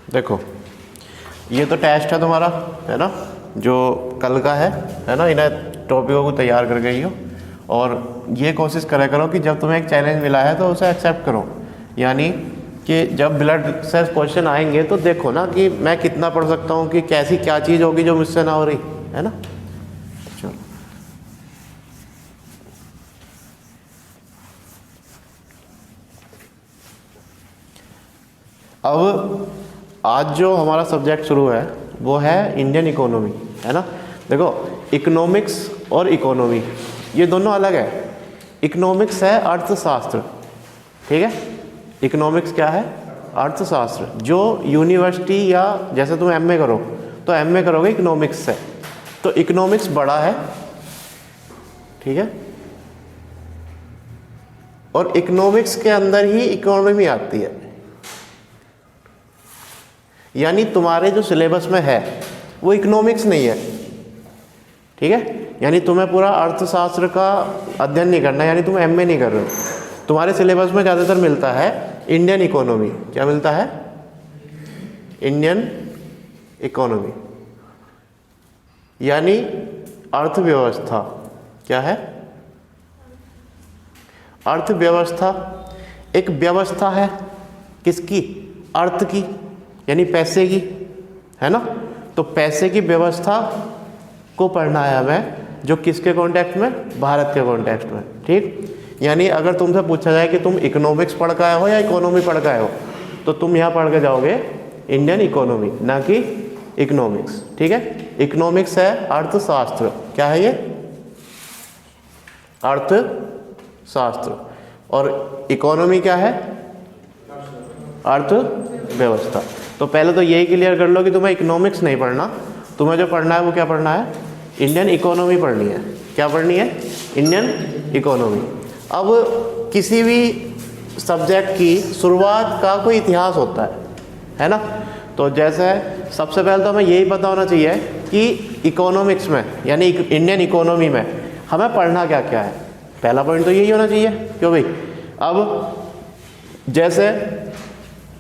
देखो ये तो टेस्ट है तुम्हारा, है ना, जो कल का है ना, इन्हें टॉपिकों को तैयार कर गई हो। और ये कोशिश करा करो कि जब तुम्हें एक चैलेंज मिला है तो उसे एक्सेप्ट करो, यानी कि जब ब्लड से क्वेश्चन आएंगे तो देखो ना कि मैं कितना पढ़ सकता हूँ, कि कैसी क्या चीज़ होगी जो मुझसे ना हो रही है ना। चलो अब आज जो हमारा सब्जेक्ट शुरू है वो है इंडियन इकोनॉमी, है ना। देखो इकोनॉमिक्स और इकोनॉमी ये दोनों अलग है। इकोनॉमिक्स है अर्थशास्त्र, ठीक है। इकोनॉमिक्स क्या है? अर्थशास्त्र, जो यूनिवर्सिटी या जैसे तुम एमए करो तो एमए करोगे इकोनॉमिक्स से, तो इकोनॉमिक्स बड़ा है, ठीक है। और इकोनॉमिक्स के अंदर ही इकोनॉमी आती है, यानी तुम्हारे जो सिलेबस में है वो इकोनॉमिक्स नहीं है, ठीक है। यानी तुम्हें पूरा अर्थशास्त्र का अध्ययन नहीं करना है, यानी तुम एमए नहीं कर रहे हो। तुम्हारे सिलेबस में ज़्यादातर मिलता है इंडियन इकोनॉमी। क्या मिलता है? इंडियन इकोनॉमी, यानी अर्थव्यवस्था। क्या है? अर्थव्यवस्था एक व्यवस्था है, किसकी? अर्थ की, यानी पैसे की, है ना। तो पैसे की व्यवस्था को पढ़ना है हमें, जो किसके कॉन्टेक्स्ट में? भारत के कॉन्टेक्स्ट में, ठीक। यानी अगर तुमसे पूछा जाए कि तुम इकोनॉमिक्स पढ़ के आए हो या इकोनॉमी पढ़ के आए हो, तो तुम यहाँ पढ़ के जाओगे इंडियन इकोनॉमी, ना कि इकोनॉमिक्स, ठीक है। इकोनॉमिक्स है अर्थशास्त्र। क्या है ये? अर्थशास्त्र। और इकोनॉमी क्या है? अर्थव्यवस्था। तो पहले तो यही क्लियर कर लो कि तुम्हें इकोनॉमिक्स नहीं पढ़ना, तुम्हें जो पढ़ना है वो क्या पढ़ना है? इंडियन इकोनॉमी पढ़नी है। क्या पढ़नी है? Indian economy. अब किसी भी सब्जेक्ट की शुरुआत का कोई इतिहास होता है ना। तो जैसे सबसे पहले तो हमें यही पता होना चाहिए कि इकोनॉमिक्स में, यानी इंडियन इकोनॉमी में हमें पढ़ना क्या क्या है। पहला पॉइंट तो यही होना चाहिए, क्यों भाई। अब जैसे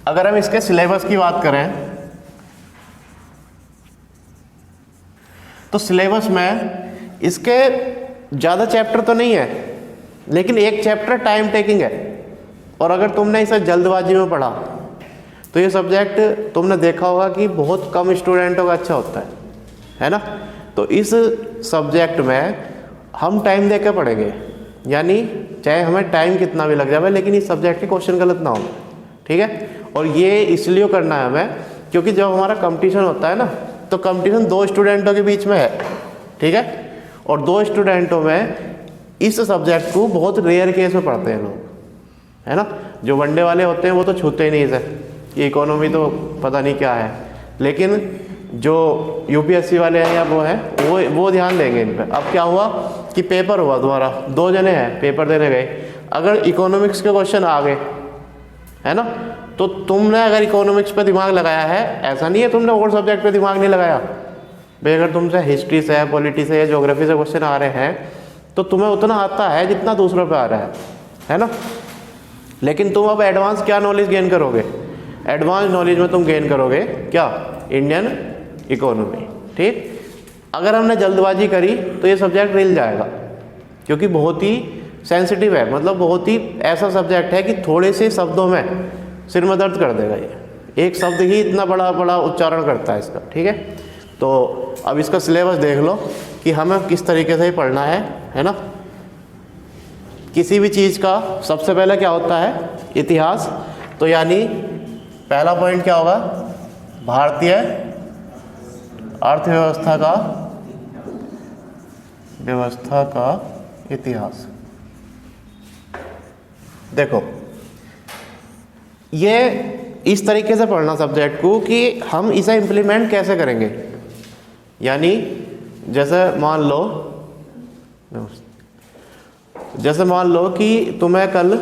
अगर हम इसके सिलेबस की बात करें तो सिलेबस में इसके ज़्यादा चैप्टर तो नहीं है, लेकिन एक चैप्टर टाइम टेकिंग है। और अगर तुमने इसे जल्दबाजी में पढ़ा तो ये सब्जेक्ट तुमने देखा होगा कि बहुत कम स्टूडेंटों का अच्छा होता है ना। तो इस सब्जेक्ट में हम टाइम दे के पढ़ेंगे, यानी चाहे हमें टाइम कितना भी लग जाए, लेकिन इस सब्जेक्ट के क्वेश्चन गलत ना हो, ठीक है। और ये इसलिए करना है हमें क्योंकि जब हमारा कंपटीशन होता है ना, तो कंपटीशन दो स्टूडेंटों के बीच में है, ठीक है। और दो स्टूडेंटों में इस सब्जेक्ट को बहुत रेयर केस में पढ़ते हैं लोग, है ना। जो वनडे वाले होते हैं वो तो छूते ही नहीं इसे, कि इकोनॉमी तो पता नहीं क्या है। लेकिन जो यूपीएससी वाले हैं या वो हैं, वो ध्यान देंगे इन पर। अब क्या हुआ कि पेपर हुआ तुम्हारा, दो जने हैं पेपर देने गए, अगर इकोनॉमिक्स के क्वेश्चन आ गए, है ना, तो तुमने अगर इकोनॉमिक्स पे दिमाग लगाया है, ऐसा नहीं है तुमने और सब्जेक्ट पे दिमाग नहीं लगाया भाई। अगर तुमसे हिस्ट्री से, पॉलिटी से या ज्योग्राफी से क्वेश्चन आ रहे हैं तो तुम्हें उतना आता है जितना दूसरों पे आ रहा है ना। लेकिन तुम अब एडवांस क्या नॉलेज गेन करोगे? एडवांस नॉलेज में तुम गेन करोगे क्या? इंडियन इकोनॉमी, ठीक। अगर हमने जल्दबाजी करी तो ये सब्जेक्ट रिल जाएगा, क्योंकि बहुत ही सेंसिटिव है, मतलब बहुत ही ऐसा सब्जेक्ट है कि थोड़े से शब्दों में सिर में दर्द कर देगा। ये एक शब्द ही इतना बड़ा बड़ा उच्चारण करता है इसका, ठीक है। तो अब इसका सिलेबस देख लो कि हमें किस तरीके से पढ़ना है ना। किसी भी चीज़ का सबसे पहले क्या होता है? इतिहास। तो यानी पहला पॉइंट क्या होगा? भारतीय अर्थव्यवस्था का इतिहास। देखो ये इस तरीके से पढ़ना सब्जेक्ट को कि हम इसे इम्प्लीमेंट कैसे करेंगे। यानी जैसे मान लो कि तुम्हें कल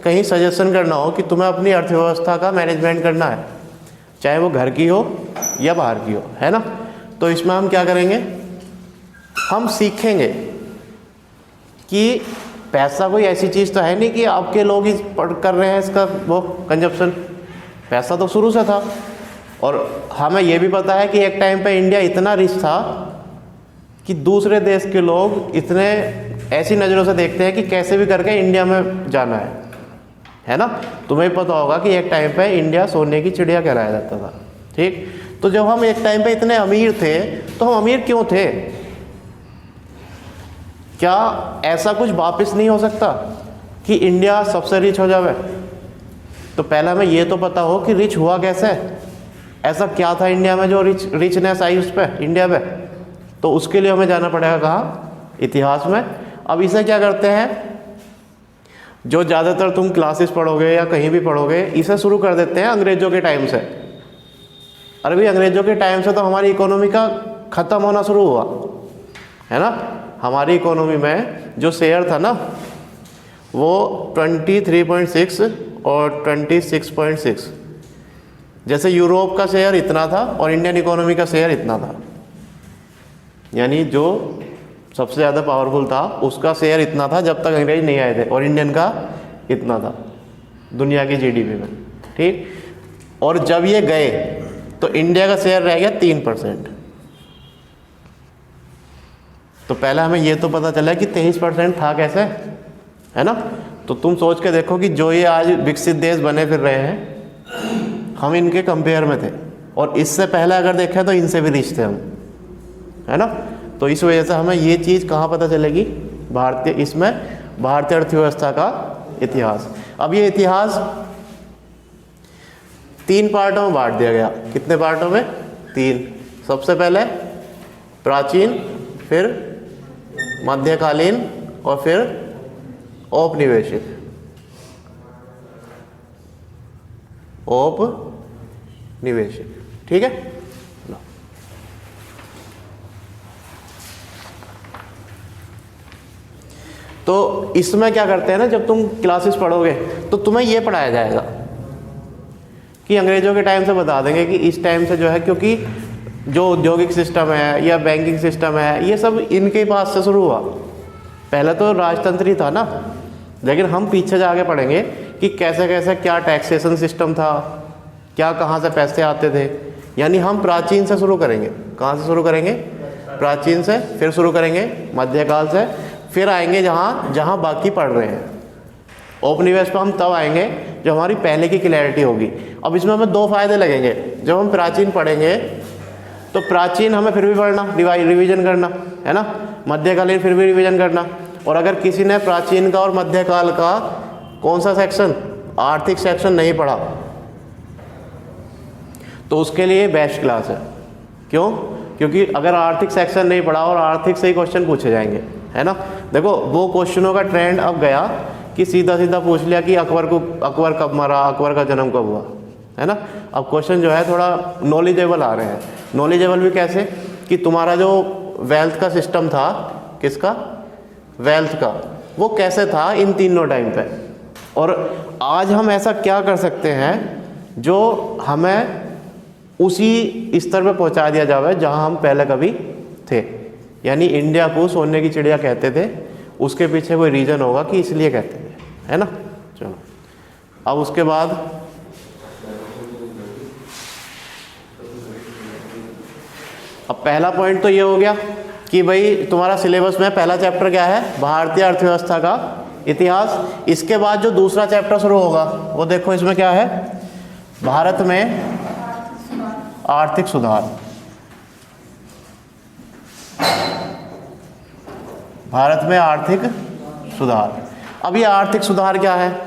कहीं सजेशन करना हो कि तुम्हें अपनी अर्थव्यवस्था का मैनेजमेंट करना है, चाहे वो घर की हो या बाहर की हो, है ना। तो इसमें हम क्या करेंगे? हम सीखेंगे कि पैसा कोई ऐसी चीज़ तो है नहीं कि आपके लोग ही कर रहे हैं इसका वो कंजप्शन। पैसा तो शुरू से था, और हमें ये भी पता है कि एक टाइम पे इंडिया इतना रिच था कि दूसरे देश के लोग इतने ऐसी नज़रों से देखते हैं कि कैसे भी करके इंडिया में जाना है ना। तुम्हें पता होगा कि एक टाइम पे इंडिया सोने की चिड़िया कहलाया जाता था, ठीक। तो जब हम एक टाइम पे इतने अमीर थे तो हम अमीर क्यों थे? क्या ऐसा कुछ वापस नहीं हो सकता कि इंडिया सबसे रिच हो जाए? तो पहले हमें ये तो पता हो कि रिच हुआ कैसे, ऐसा क्या था इंडिया में जो रिचनेस आई उस पर इंडिया पे। तो उसके लिए हमें जाना पड़ेगा कहाँ? इतिहास में। अब इसे क्या करते हैं, जो ज़्यादातर तुम क्लासेस पढ़ोगे या कहीं भी पढ़ोगे, इसे शुरू कर देते हैं अंग्रेज़ों के टाइम से। अरे भाई अंग्रेज़ों के टाइम से तो हमारी इकोनॉमी का ख़त्म होना शुरू हुआ है ना। हमारी इकोनॉमी में जो शेयर था ना वो 23.6 और 26.6, जैसे यूरोप का शेयर इतना था और इंडियन इकोनॉमी का शेयर इतना था, यानी जो सबसे ज़्यादा पावरफुल था उसका शेयर इतना था जब तक अंग्रेज नहीं आए थे, और इंडियन का इतना था दुनिया की जीडीपी में, ठीक। और जब ये गए तो इंडिया का शेयर रह गया 3%। तो पहले हमें ये तो पता चला कि 23% था कैसे, है ना। तो तुम सोच के देखो कि जो ये आज विकसित देश बने फिर रहे हैं, हम इनके कंपेयर में थे, और इससे पहले अगर देखें तो इनसे भी रिच थे हम, है ना। तो इस वजह से हमें ये चीज़ कहाँ पता चलेगी? इसमें भारतीय अर्थव्यवस्था का इतिहास। अब ये इतिहास 3 पार्टों में बांट दिया गया। कितने पार्टों में? 3। सबसे पहले प्राचीन, फिर मध्यकालीन और फिर औपनिवेशिक। औपनिवेशिक, ठीक है। तो इसमें क्या करते हैं ना, जब तुम क्लासेस पढ़ोगे तो तुम्हें ये पढ़ाया जाएगा कि अंग्रेजों के टाइम से बता देंगे कि इस टाइम से जो है, क्योंकि जो औद्योगिक सिस्टम है या बैंकिंग सिस्टम है ये सब इनके पास से शुरू हुआ। पहले तो राजतंत्र ही था ना, लेकिन हम पीछे जाके पढ़ेंगे कि कैसे कैसे क्या टैक्सेशन सिस्टम था, क्या कहाँ से पैसे आते थे। यानी हम प्राचीन से शुरू करेंगे। कहाँ से शुरू करेंगे? प्राचीन से, फिर शुरू करेंगे मध्यकाल से, फिर आएंगे जहाँ बाकी पढ़ रहे हैं। औपनिवेश पर हम तब आएंगे जब हमारी पहले की क्लैरिटी होगी। अब इसमें हमें 2 फायदे लगेंगे। जब हम प्राचीन पढ़ेंगे तो प्राचीन हमें फिर भी पढ़ना, रिवीजन करना, है ना। मध्यकालीन फिर भी रिवीजन करना। और अगर किसी ने प्राचीन का और मध्यकाल का कौन सा सेक्शन, आर्थिक सेक्शन नहीं पढ़ा, तो उसके लिए बेस्ट क्लास है। क्यों? क्योंकि अगर आर्थिक सेक्शन नहीं पढ़ा और आर्थिक से ही क्वेश्चन पूछे जाएंगे, है ना। देखो वो क्वेश्चनों का ट्रेंड अब गया कि सीधा सीधा पूछ लिया कि अकबर कब मरा, अकबर का जन्म कब हुआ, है ना। अब क्वेश्चन जो है थोड़ा नॉलेजेबल आ रहे हैं। नॉलेजेबल भी कैसे कि तुम्हारा जो वेल्थ का सिस्टम था, किसका? वेल्थ का, वो कैसे था इन तीनों टाइम पे। और आज हम ऐसा क्या कर सकते हैं जो हमें उसी स्तर पे पहुंचा दिया जाए जहां हम पहले कभी थे। यानी इंडिया को सोने की चिड़िया कहते थे, उसके पीछे कोई रीज़न होगा कि इसलिए कहते थे, है ना। चलो अब उसके बाद अब पहला पॉइंट तो ये हो गया कि भाई तुम्हारा सिलेबस में पहला चैप्टर क्या है? भारतीय अर्थव्यवस्था का इतिहास। इसके बाद जो दूसरा चैप्टर शुरू होगा वो देखो इसमें क्या है? भारत में आर्थिक सुधार। भारत में आर्थिक सुधार। अब ये आर्थिक सुधार क्या है?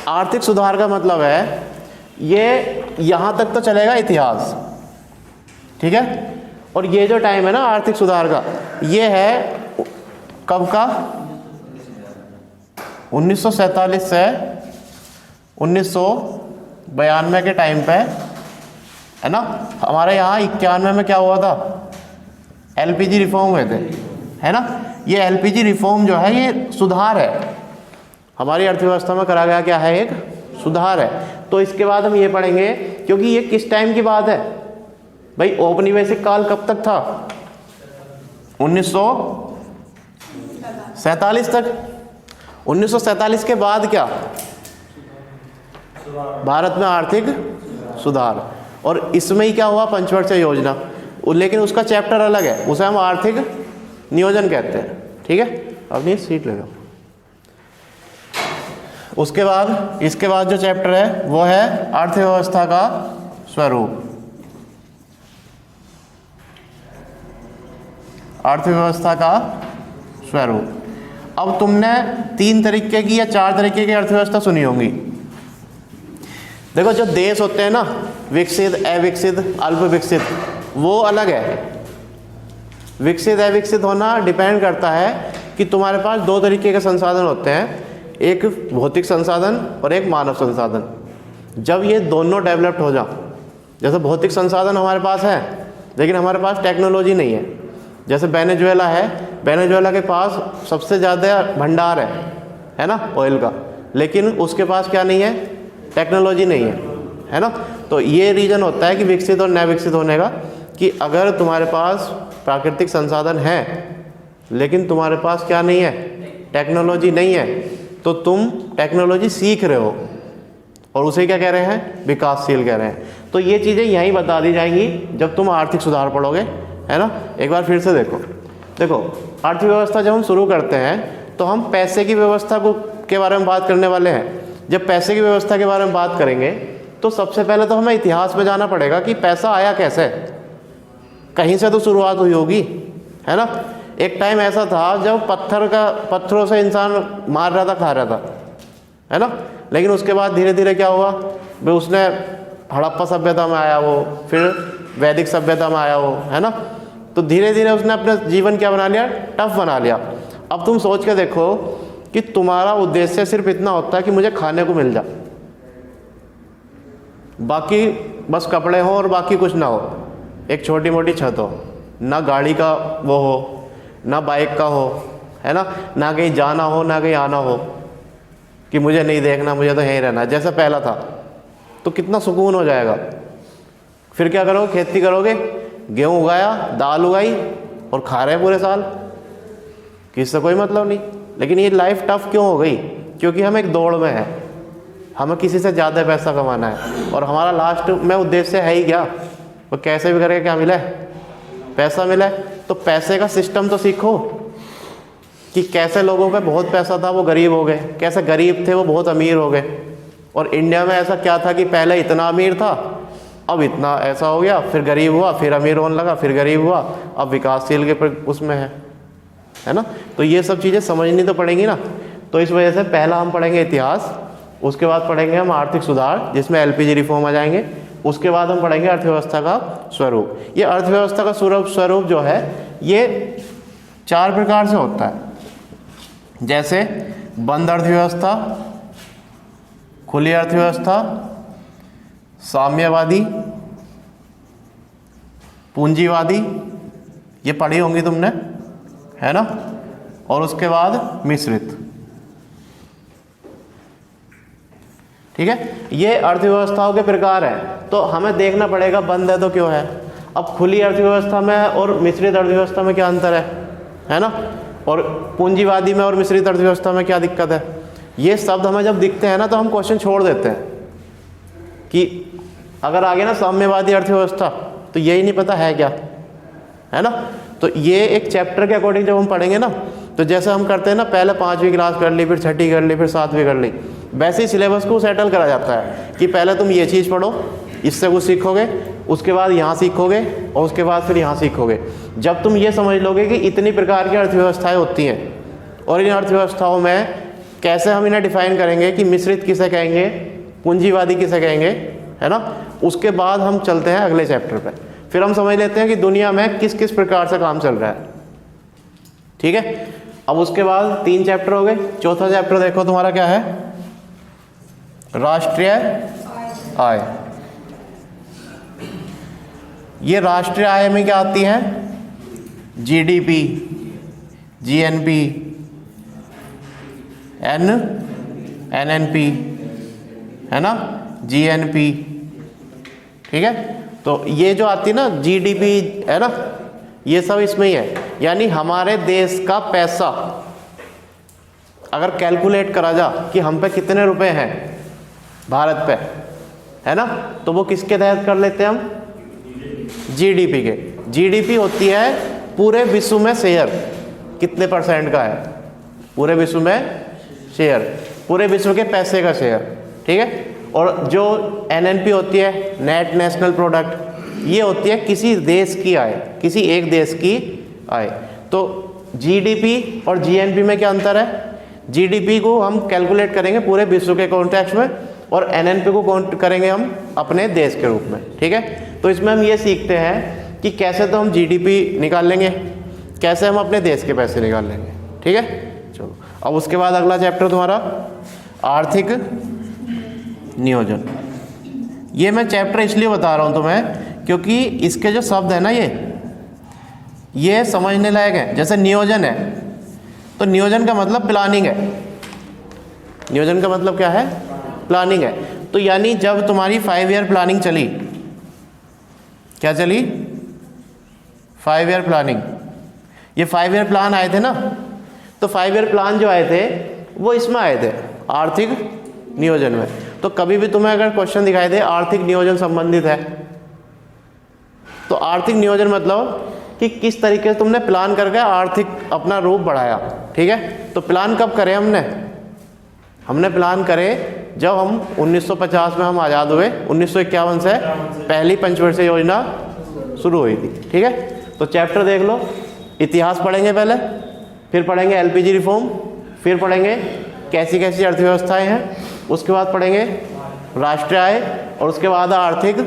आर्थिक सुधार का मतलब है ये यहाँ तक तो चलेगा इतिहास, ठीक है। और ये जो टाइम है ना आर्थिक सुधार का, ये है कब का? 1947 से 1992 के टाइम पे, है ना। हमारे यहाँ 91 में क्या हुआ था? एलपीजी रिफॉर्म हुए थे, है ना। ये एलपीजी रिफॉर्म जो है ये सुधार है, हमारी अर्थव्यवस्था में करा गया क्या है? एक सुधार है। तो इसके बाद हम ये पढ़ेंगे, क्योंकि ये किस टाइम की बात है भाई? औपनिवेशिक काल कब तक था? 1947 तक। 1947 के बाद क्या? भारत में आर्थिक सुधार। और इसमें ही क्या हुआ, पंचवर्षीय योजना, लेकिन उसका चैप्टर अलग है, उसे हम आर्थिक नियोजन कहते हैं। ठीक है, अपनी सीट ले लो। उसके बाद इसके बाद जो चैप्टर है वो है अर्थव्यवस्था का स्वरूप। अर्थव्यवस्था का स्वरूप। अब तुमने 3 तरीके की या 4 तरीके की अर्थव्यवस्था सुनी होंगी। देखो, जो देश होते हैं ना, विकसित, अविकसित, अल्प विकसित, वो अलग है। विकसित अविकसित होना डिपेंड करता है कि तुम्हारे पास 2 तरीके के संसाधन होते हैं, एक भौतिक संसाधन और एक मानव संसाधन। जब ये दोनों डेवलप्ड हो जाओ, जैसे भौतिक संसाधन हमारे पास है लेकिन हमारे पास टेक्नोलॉजी नहीं है, जैसे वेनेजुएला है, वेनेजुएला के पास सबसे ज़्यादा भंडार है ना ऑयल का, लेकिन उसके पास क्या नहीं है, टेक्नोलॉजी नहीं है ना। तो ये रीज़न होता है कि विकसित और न विकसित होने का, कि अगर तुम्हारे पास प्राकृतिक संसाधन है लेकिन तुम्हारे पास क्या नहीं है, टेक्नोलॉजी नहीं है, तो तुम टेक्नोलॉजी सीख रहे हो और उसे क्या कह रहे हैं, विकासशील कह रहे हैं। तो ये चीज़ें यहीं बता दी जाएंगी जब तुम आर्थिक सुधार पढ़ोगे, है ना। एक बार फिर से देखो अर्थव्यवस्था जब हम शुरू करते हैं तो हम पैसे की व्यवस्था के बारे में बात करने वाले हैं। जब पैसे की व्यवस्था के बारे में बात करेंगे तो सबसे पहले तो हमें इतिहास में जाना पड़ेगा कि पैसा आया कैसे, कहीं से तो शुरुआत हुई होगी, है ना। एक टाइम ऐसा था जब पत्थरों से इंसान मार रहा था, खा रहा था, है ना। लेकिन उसके बाद धीरे धीरे क्या हुआ भाई, उसने हड़प्पा सभ्यता में आया वो, फिर वैदिक सभ्यता में आया वो, है ना। तो धीरे धीरे उसने अपना जीवन क्या बना लिया, टफ बना लिया। अब तुम सोच के देखो कि तुम्हारा उद्देश्य सिर्फ इतना होता है कि मुझे खाने को मिल जाए, बाकी बस कपड़े हो और बाकी कुछ ना हो, एक छोटी मोटी छत हो, ना गाड़ी का वो हो, ना बाइक का हो, है ना, ना कहीं जाना हो ना कहीं आना हो, कि मुझे नहीं देखना, मुझे तो यहीं रहना, जैसा पहला था। तो कितना सुकून हो जाएगा। फिर क्या करोगे, खेती करोगे, गेहूँ उगाया, दाल उगाई और खा रहे हैं पूरे साल, किससे कोई मतलब नहीं। लेकिन ये लाइफ टफ क्यों हो गई, क्योंकि हम एक दौड़ में है, हमें किसी से ज़्यादा पैसा कमाना है और हमारा लास्ट में उद्देश्य है ही क्या, वो कैसे भी करके क्या मिला है, पैसा मिला है। तो पैसे का सिस्टम तो सीखो कि कैसे लोगों पे बहुत पैसा था वो गरीब हो गए, कैसे गरीब थे वो बहुत अमीर हो गए। और इंडिया में ऐसा क्या था कि पहले इतना अमीर था, अब इतना ऐसा हो गया, फिर गरीब हुआ, फिर अमीर होने लगा, फिर गरीब हुआ, अब विकासशील के उसमें है ना। तो ये सब चीज़ें समझनी तो पड़ेंगी ना। तो इस वजह से पहला हम पढ़ेंगे इतिहास, उसके बाद पढ़ेंगे हम आर्थिक सुधार जिसमें एलपीजी रिफॉर्म आ जाएंगे, उसके बाद हम पढ़ेंगे अर्थव्यवस्था का स्वरूप। ये अर्थव्यवस्था का स्वरूप जो है ये 4 प्रकार से होता है, जैसे बंद अर्थव्यवस्था, खुली अर्थव्यवस्था, साम्यवादी, पूंजीवादी, ये पढ़ी होंगी तुमने, है ना। और उसके बाद मिश्रित। ठीक है, ये अर्थव्यवस्थाओं के प्रकार हैं। तो हमें देखना पड़ेगा बंद है तो क्यों है। अब खुली अर्थव्यवस्था में और मिश्रित अर्थव्यवस्था में क्या अंतर है ना। और पूंजीवादी में और मिश्रित अर्थव्यवस्था में क्या दिक्कत है। ये शब्द हमें जब दिखते हैं ना तो हम क्वेश्चन छोड़ देते हैं कि अगर आगे ना साम्यवादी अर्थव्यवस्था, तो यही नहीं पता है क्या, है ना। तो ये एक चैप्टर के अकॉर्डिंग जब हम पढ़ेंगे ना, तो जैसे हम करते हैं ना, पहले 5वीं क्लास कर ली, फिर 6ठी कर ली, फिर 7वीं कर ली, वैसे ही सिलेबस को सेटल करा जाता है कि पहले तुम ये चीज़ पढ़ो, इससे कुछ सीखोगे, उसके बाद यहाँ सीखोगे और उसके बाद फिर यहाँ सीखोगे। जब तुम ये समझ लोगे कि इतनी प्रकार की अर्थव्यवस्थाएं होती हैं और इन अर्थव्यवस्थाओं में कैसे हम इन्हें डिफाइन करेंगे कि मिश्रित किसे कहेंगे, पूंजीवादी किसे कहेंगे, है ना। उसके बाद हम चलते हैं अगले चैप्टर पे, फिर हम समझ लेते हैं कि दुनिया में किस किस प्रकार से काम चल रहा है। ठीक है, अब उसके बाद 3 चैप्टर हो गए। चौथा चैप्टर देखो तुम्हारा क्या है, राष्ट्रीय आय। ये राष्ट्रीय आय में क्या आती है, जीडीपी, जीएनपी, एनएनपी, है ना, जीएनपी। ठीक है, तो ये जो आती है ना जीडीपी, है ना, ये सब इसमें ही है। यानी हमारे देश का पैसा अगर कैलकुलेट करा जा कि हम पे कितने रुपए हैं भारत पे, है ना, तो वो किसके तहत कर लेते हैं हम, जीडीपी के। जीडीपी होती है पूरे विश्व में शेयर कितने % का है, पूरे विश्व में शेयर, पूरे विश्व के पैसे का शेयर, ठीक है। और जो एनएनपी होती है, नेट नेशनल प्रोडक्ट, ये होती है किसी देश की आय, किसी एक देश की आय। तो जीडीपी और जीएनपी में क्या अंतर है, जीडीपी को हम कैलकुलेट करेंगे पूरे विश्व के कॉन्टेक्स्ट में और एनएनपी को काउंट करेंगे हम अपने देश के रूप में, ठीक है। तो इसमें हम ये सीखते हैं कि कैसे तो हम जीडीपी निकाल लेंगे, कैसे हम अपने देश के पैसे निकाल लेंगे, ठीक है। चलो अब उसके बाद अगला चैप्टर तुम्हारा आर्थिक नियोजन। ये मैं चैप्टर इसलिए बता रहा हूँ तुम्हें क्योंकि इसके जो शब्द है ना ये समझने लायक है। जैसे नियोजन है, तो नियोजन का मतलब प्लानिंग है। नियोजन का मतलब क्या है, प्लानिंग है। तो यानी जब तुम्हारी 5 ईयर प्लानिंग चली, क्या चली, 5 ईयर प्लानिंग, ये 5 ईयर प्लान आए थे ना, तो 5 ईयर प्लान जो आए थे वो इसमें आए थे, आर्थिक नियोजन में। तो कभी भी तुम्हें अगर क्वेश्चन दिखाई दे आर्थिक नियोजन संबंधित है, तो आर्थिक नियोजन मतलब कि किस तरीके से तुमने प्लान करके आर्थिक अपना रूप बढ़ाया, ठीक है। तो प्लान कब करे हमने प्लान करे जब हम 1950 में हम आज़ाद हुए, 1951 से पहली पंचवर्षीय योजना शुरू हुई थी, ठीक है। तो चैप्टर देख लो, इतिहास पढ़ेंगे पहले, फिर पढ़ेंगे एलपीजी रिफॉर्म, फिर पढ़ेंगे कैसी कैसी अर्थव्यवस्थाएं हैं, उसके बाद पढ़ेंगे राष्ट्रीय आय और उसके बाद आर्थिक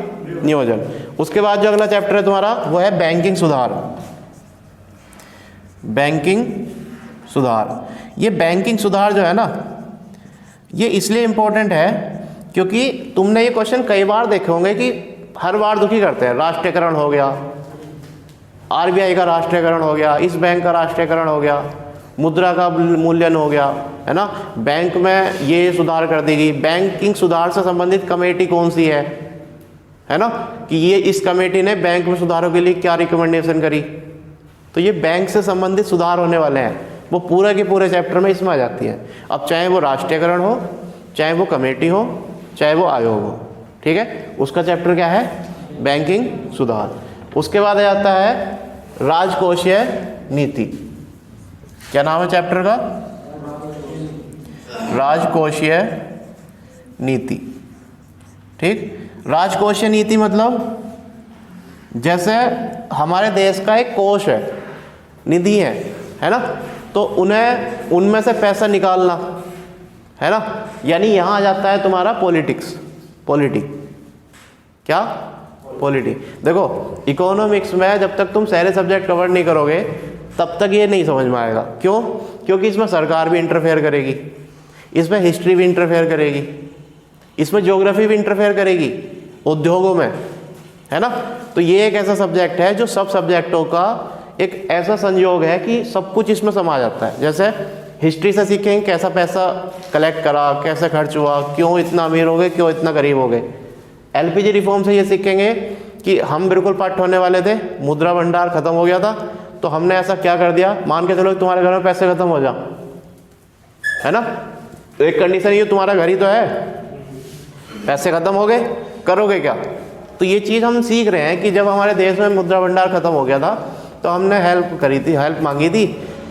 नियोजन। उसके बाद जो अगला चैप्टर है तुम्हारा वो है बैंकिंग सुधार। बैंकिंग सुधार, ये बैंकिंग सुधार जो है ना, ये इसलिए इम्पोर्टेंट है क्योंकि तुमने ये क्वेश्चन कई बार देखे होंगे कि हर बार दुखी करते हैं। राष्ट्रीयकरण हो गया, आरबीआई का राष्ट्रीयकरण हो गया, इस बैंक का राष्ट्रीयकरण हो गया, मुद्रा का मूल्यन हो गया, है ना, बैंक में ये सुधार कर देगी। बैंकिंग सुधार से संबंधित कमेटी कौन सी है ना, कि ये इस कमेटी ने बैंक में सुधारों के लिए क्या रिकमेंडेशन करी। तो ये बैंक से संबंधित सुधार होने वाले हैं, वो पूरे के पूरे चैप्टर में इसमें आ जाती है। अब चाहे वो राष्ट्रीयकरण हो, चाहे वो कमेटी हो, चाहे वो आयोग हो, ठीक है, उसका चैप्टर क्या है, बैंकिंग सुधार। उसके बाद आ जाता है राजकोषीय नीति। क्या नाम है चैप्टर का, राजकोषीय नीति, ठीक। राजकोषीय नीति मतलब जैसे हमारे देश का एक कोष है, निधि है ना, तो उन्हें उनमें से पैसा निकालना, है ना, यानी यहाँ आ जाता है तुम्हारा पॉलिटिक्स, क्या, पॉलिटी। देखो इकोनॉमिक्स में जब तक तुम सारे सब्जेक्ट कवर नहीं करोगे तब तक ये नहीं समझ में आएगा। क्यों, क्योंकि इसमें सरकार भी इंटरफेयर करेगी, इसमें हिस्ट्री भी इंटरफेयर करेगी, इसमें ज्योग्राफी भी इंटरफेयर करेगी, उद्योगों में, है ना। तो ये एक ऐसा सब्जेक्ट है जो सब सब्जेक्टों का एक ऐसा संयोग है कि सब कुछ इसमें समा जाता है। जैसे हिस्ट्री से सीखेंगे कैसा पैसा कलेक्ट करा, कैसे खर्च हुआ, क्यों इतना अमीर हो गए, क्यों इतना गरीब हो गए। एलपीजी रिफॉर्म से ये सीखेंगे कि हम बिल्कुल पट होने वाले थे, मुद्रा भंडार खत्म हो गया था, तो हमने ऐसा क्या कर दिया, मान के चलो तुम्हारे घर में पैसे खत्म हो जा, है ना, तो एक कंडीशन ये तुम्हारा घर ही तो है, पैसे खत्म हो गए, करोगे क्या। तो ये चीज़ हम सीख रहे हैं कि जब हमारे देश में मुद्रा भंडार खत्म हो गया था तो हमने हेल्प करी थी, हेल्प मांगी थी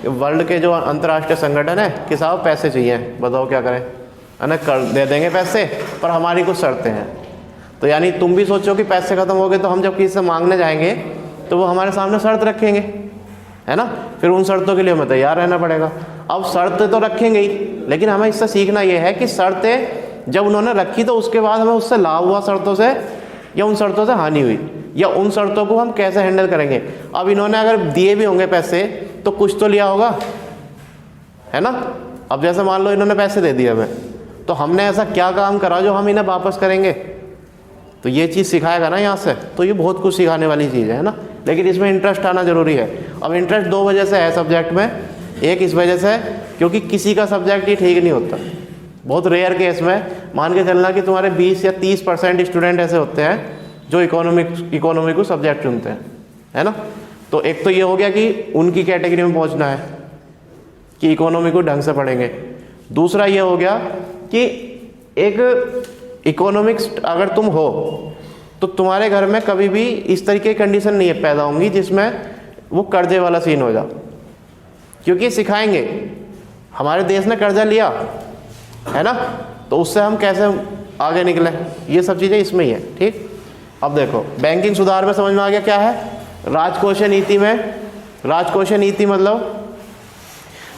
वर्ल्ड के जो अंतर्राष्ट्रीय संगठन है कि साहब पैसे चाहिए, बताओ क्या करें, है ना, कर दे देंगे पैसे, पर हमारी कुछ शर्तें हैं। तो यानी तुम भी सोचो कि पैसे खत्म हो गए तो हम जब किसी से मांगने जाएंगे तो वो हमारे सामने शर्त रखेंगे, है ना, फिर उन शर्तों के लिए हमें तैयार रहना पड़ेगा। अब शर्तें तो रखेंगे ही, लेकिन हमें इससे सीखना ये है कि शर्तें जब उन्होंने रखी तो उसके बाद हमें उससे लाभ हुआ शर्तों से, या उन शर्तों से हानि हुई, या उन शर्तों को हम कैसे हैंडल करेंगे। अब इन्होंने अगर दिए भी होंगे पैसे तो कुछ तो लिया होगा, है ना। अब जैसे मान लो इन्होंने पैसे दे दिए हमें, तो हमने ऐसा क्या काम करा जो हम इन्हें वापस करेंगे, तो ये चीज़ सिखाएगा ना यहाँ से, तो ये बहुत कुछ सिखाने वाली चीज़ है ना। लेकिन इसमें इंटरेस्ट आना जरूरी है। अब इंटरेस्ट 2 वजह से है सब्जेक्ट में, एक इस वजह से क्योंकि किसी का सब्जेक्ट ही ठीक नहीं होता, बहुत रेयर केस में मान के चलना कि तुम्हारे 20 या 30% स्टूडेंट ऐसे होते हैं जो इकोनॉमी को सब्जेक्ट चुनते हैं, है ना। तो एक तो ये हो गया कि उनकी कैटेगरी में पहुंचना है कि इकोनॉमी को ढंग से पढ़ेंगे। दूसरा ये हो गया कि एक इकोनॉमिक्स अगर तुम हो तो तुम्हारे घर में कभी भी इस तरीके की कंडीशन नहीं है पैदा होंगी जिसमें वो कर्जे वाला सीन हो जा, क्योंकि सिखाएंगे हमारे देश ने कर्जा लिया है ना, तो उससे हम कैसे आगे निकले, ये सब चीज़ें इसमें ही है। ठीक, अब देखो बैंकिंग सुधार में समझ में आ गया क्या है। राजकोषीय नीति में, राजकोषीय नीति मतलब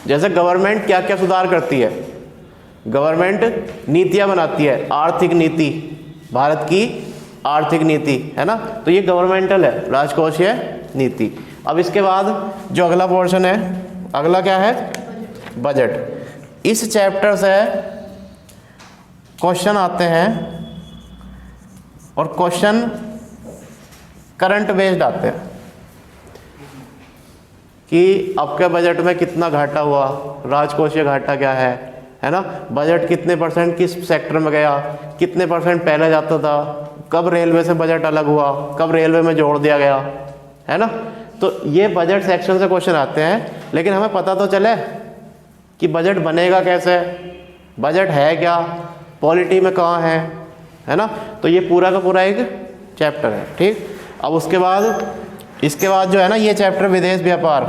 जैसे गवर्नमेंट क्या क्या सुधार करती है, गवर्नमेंट नीतियाँ बनाती है, आर्थिक नीति, भारत की आर्थिक नीति है ना, तो ये गवर्नमेंटल है, राजकोषीय नीति। अब इसके बाद जो अगला पोर्शन है, अगला क्या है, बजट। इस चैप्टर से क्वेश्चन आते हैं और क्वेश्चन करंट बेस्ड आते हैं कि आपके बजट में कितना घाटा हुआ, राजकोषीय घाटा क्या है ना, बजट कितने परसेंट किस सेक्टर में गया, कितने परसेंट पहले जाता था, कब रेलवे से बजट अलग हुआ, कब रेलवे में जोड़ दिया गया, है ना। तो ये बजट सेक्शन से क्वेश्चन आते हैं, लेकिन हमें पता तो चले कि बजट बनेगा कैसे, बजट है क्या, पॉलिटी में कहाँ है ना। तो ये पूरा का पूरा एक चैप्टर है। ठीक, अब उसके बाद इसके बाद जो है ना ये चैप्टर विदेश व्यापार,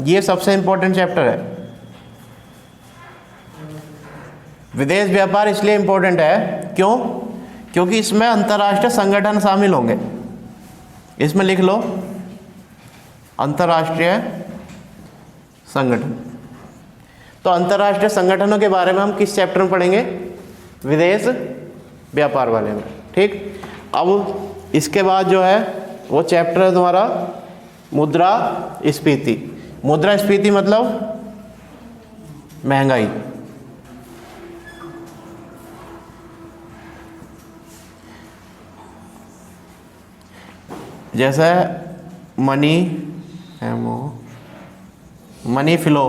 ये सबसे इम्पोर्टेंट चैप्टर है। विदेश व्यापार इसलिए इम्पोर्टेंट है क्यों, क्योंकि इसमें अंतर्राष्ट्रीय संगठन शामिल होंगे। इसमें लिख लो अंतर्राष्ट्रीय संगठन। तो अंतर्राष्ट्रीय संगठनों के बारे में हम किस चैप्टर में पढ़ेंगे, विदेश व्यापार वाले में। ठीक, अब इसके बाद जो है वो चैप्टर है तुम्हारा मुद्रास्फीति। मुद्रास्फीति मतलब महंगाई। जैसे मनी फ्लो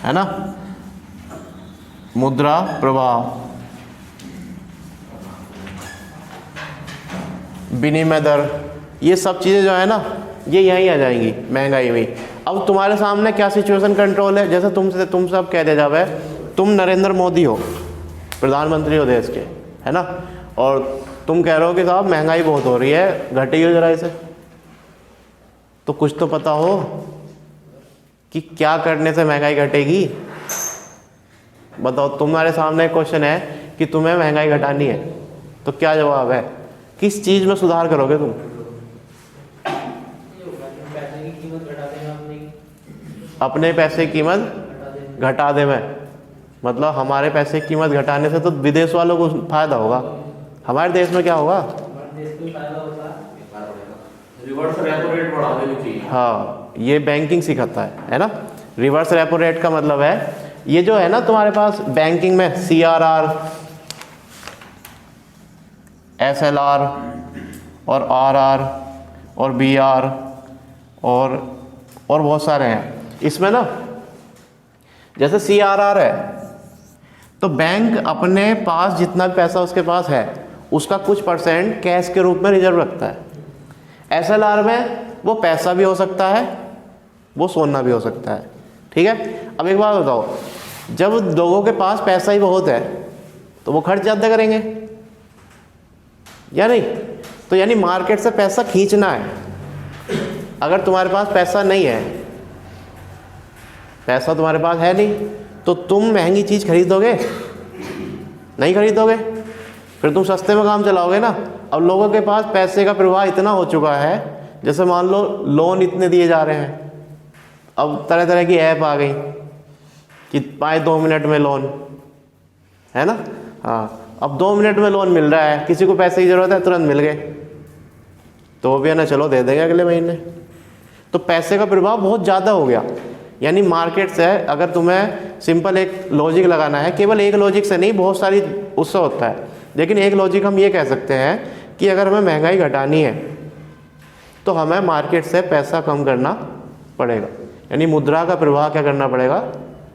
है ना, मुद्रा प्रवाह, विनिमय दर, ये सब चीज़ें जो है ना ये यहीं आ जाएंगी महंगाई में। अब तुम्हारे सामने क्या सिचुएशन कंट्रोल है, जैसे तुम सब कह दे जावे तुम नरेंद्र मोदी हो, प्रधानमंत्री हो देश के, है ना, और तुम कह रहे हो कि साहब महंगाई बहुत हो रही है, घटिए जरा इसे। तो कुछ तो पता हो कि क्या करने से महंगाई घटेगी, बताओ। तुम्हारे सामने एक क्वेश्चन है कि तुम्हें महंगाई घटानी है, तो क्या जवाब है, किस चीज़ में सुधार करोगे तुम? अपने पैसे की कीमत घटा दे में, मतलब हमारे पैसे की कीमत घटाने से तो विदेश वालों को फायदा होगा, हमारे देश में क्या होगा, रिवर्स रेपो रेट बढ़ा देनी चाहिए। हाँ, ये बैंकिंग सिखाता है ना। रिवर्स रेपो रेट का मतलब है ये जो है ना तुम्हारे पास बैंकिंग में CRR, SLR और RR और BR और बहुत सारे हैं। इसमें ना जैसे CRR है तो बैंक अपने पास जितना भी पैसा उसके पास है उसका कुछ परसेंट कैश के रूप में रिजर्व रखता है। SLR में वो पैसा भी हो सकता है, वो सोना भी हो सकता है। ठीक है, अब एक बात बताओ, जब लोगों के पास पैसा ही बहुत है तो वो खर्च ज़्यादा करेंगे या नहीं? तो यानी मार्केट से पैसा खींचना है। अगर तुम्हारे पास पैसा नहीं है, पैसा तुम्हारे पास है नहीं, तो तुम महंगी चीज़ खरीदोगे नहीं, खरीदोगे, फिर तुम सस्ते में काम चलाओगे ना। अब लोगों के पास पैसे का प्रवाह इतना हो चुका है, जैसे मान लो लोन इतने दिए जा रहे हैं, अब तरह तरह की ऐप आ गई कि पाए 2 मिनट में लोन, है ना। हाँ, अब 2 मिनट में लोन मिल रहा है, किसी को पैसे की ज़रूरत है तुरंत मिल गए, तो वो भी है ना, चलो दे देंगे अगले महीने। तो पैसे का प्रभाव बहुत ज़्यादा हो गया। यानी मार्केट से अगर तुम्हें सिंपल एक लॉजिक लगाना है, केवल एक लॉजिक से नहीं, बहुत सारी उससे होता है, लेकिन एक लॉजिक हम ये कह सकते हैं कि अगर हमें महंगाई घटानी है तो हमें मार्केट से पैसा कम करना पड़ेगा, यानी मुद्रा का प्रवाह क्या करना पड़ेगा,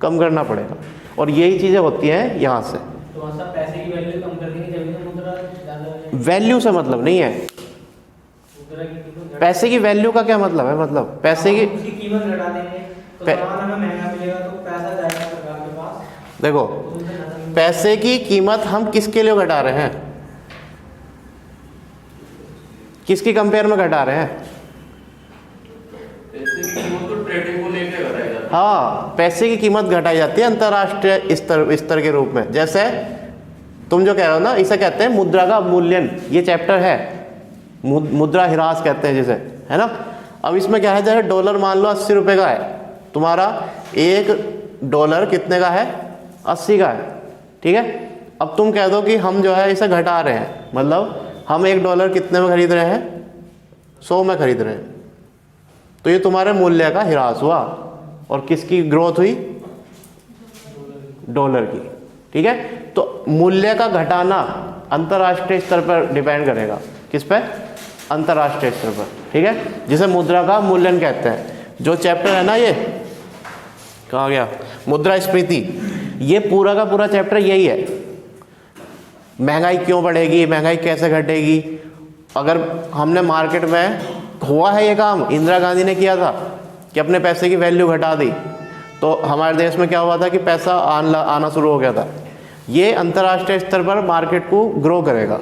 कम करना पड़ेगा। और यही चीज़ें होती हैं यहाँ से। तो पैसे की वैल्यू कम कर देंगे जब भी मुद्रा ज़्यादा। वैल्यू से मतलब नहीं है, पैसे की वैल्यू का क्या मतलब है, मतलब पैसे की कीमत घटा देंगे तो सामान हमें महंगा मिलेगा, तो पैसा जाएगा सरकार के पास। देखो पैसे की कीमत हम किसके लिए घटा रहे हैं, किसकी कंपेयर में घटा रहे हैं? पैसे की कीमत तो ट्रेडिंग को लेके घटाई जाती है। हाँ, पैसे की कीमत घटाई जाती है अंतर्राष्ट्रीय स्तर के रूप में। जैसे तुम जो कह रहे हो ना, इसे कहते हैं मुद्रा का अवमूल्यन, ये चैप्टर है, मुद्रा ह्रास कहते हैं जिसे, है ना। अब इसमें क्या है, जैसे डॉलर मान लो 80 रुपये का है, तुम्हारा $1 कितने का है, 80 का है, ठीक है। अब तुम कह दो कि हम जो है इसे घटा रहे हैं, मतलब हम $1 कितने में खरीद रहे हैं, 100 में खरीद रहे हैं, तो ये तुम्हारे मूल्य का ह्रास हुआ। और किसकी ग्रोथ हुई, डॉलर की, ठीक है। तो मूल्य का घटाना अंतर्राष्ट्रीय स्तर पर डिपेंड करेगा, किस पे, अंतर्राष्ट्रीय स्तर पर, ठीक है, जिसे मुद्रा का मूल्यन कहते हैं। जो चैप्टर है ना, ये कहाँ गया, मुद्रास्फीति, ये पूरा का पूरा चैप्टर यही है। महंगाई क्यों बढ़ेगी, महंगाई कैसे घटेगी। अगर हमने मार्केट में, हुआ है ये काम, इंदिरा गांधी ने किया था कि अपने पैसे की वैल्यू घटा दी, तो हमारे देश में क्या हुआ था कि पैसा आना शुरू हो गया था। ये अंतर्राष्ट्रीय स्तर पर मार्केट को ग्रो करेगा,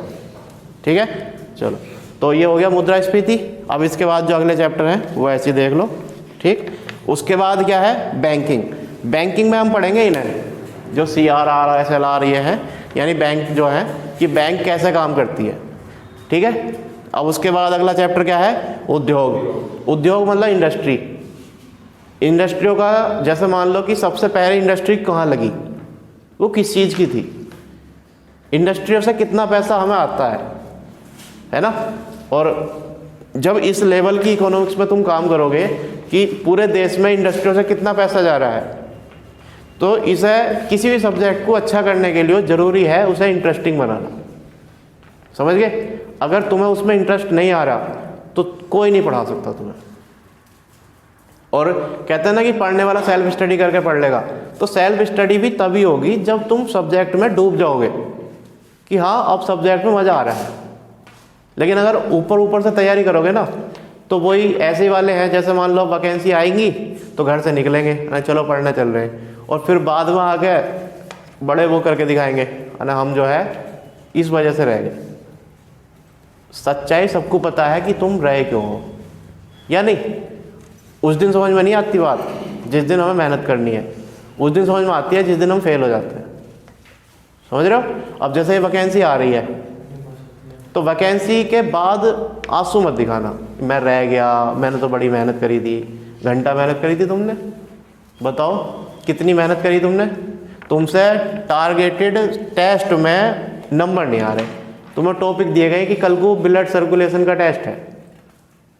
ठीक है। चलो, तो ये हो गया मुद्रास्फीति। अब इसके बाद जो अगले चैप्टर हैं वो ऐसे देख लो, ठीक। उसके बाद क्या है, बैंकिंग। बैंकिंग में हम पढ़ेंगे इन्हें, जो CRR SLR ये हैं, यानी बैंक जो है कि बैंक कैसे काम करती है, ठीक है। अब उसके बाद अगला चैप्टर क्या है, उद्योग। उद्योग मतलब इंडस्ट्री। इंडस्ट्रियों का, जैसे मान लो कि सबसे पहले इंडस्ट्री कहाँ लगी, वो किस चीज़ की थी, इंडस्ट्रियों से कितना पैसा हमें आता है ना। और जब इस लेवल की इकोनॉमिक्स में तुम काम करोगे कि पूरे देश में इंडस्ट्रियों से कितना पैसा जा रहा है, तो इसे, किसी भी सब्जेक्ट को अच्छा करने के लिए ज़रूरी है उसे इंटरेस्टिंग बनाना, समझ गए। अगर तुम्हें उसमें इंटरेस्ट नहीं आ रहा तो कोई नहीं पढ़ा सकता तुम्हें। और कहते हैं ना कि पढ़ने वाला सेल्फ स्टडी करके पढ़ लेगा, तो सेल्फ स्टडी भी तभी होगी जब तुम सब्जेक्ट में डूब जाओगे कि हाँ अब सब्जेक्ट में मज़ा आ रहा है। लेकिन अगर ऊपर ऊपर से तैयारी करोगे ना, तो वही ऐसे वाले हैं, जैसे मान लो वैकेंसी आएंगी तो घर से निकलेंगे, अरे चलो पढ़ने चल रहे हैं, और फिर बाद में आके बड़े वो करके दिखाएंगे, अरे हम जो है इस वजह से रह गए। सच्चाई सबको पता है कि तुम रहे क्यों हो, या नहीं। उस दिन समझ में नहीं आती बात जिस दिन हमें मेहनत करनी है, उस दिन समझ में आती है जिस दिन हम फेल हो जाते हैं, समझ रहे हो। अब जैसे वैकेंसी आ रही है, तो वैकेंसी के बाद आंसू मत दिखाना, मैं रह गया, मैंने तो बड़ी मेहनत करी थी। घंटा मेहनत करी थी तुमने, बताओ कितनी मेहनत करी तुमने। तुमसे टारगेटेड टेस्ट में नंबर नहीं आ रहे, तुम्हें टॉपिक दिए गए कि कल को ब्लड सर्कुलेशन का टेस्ट है,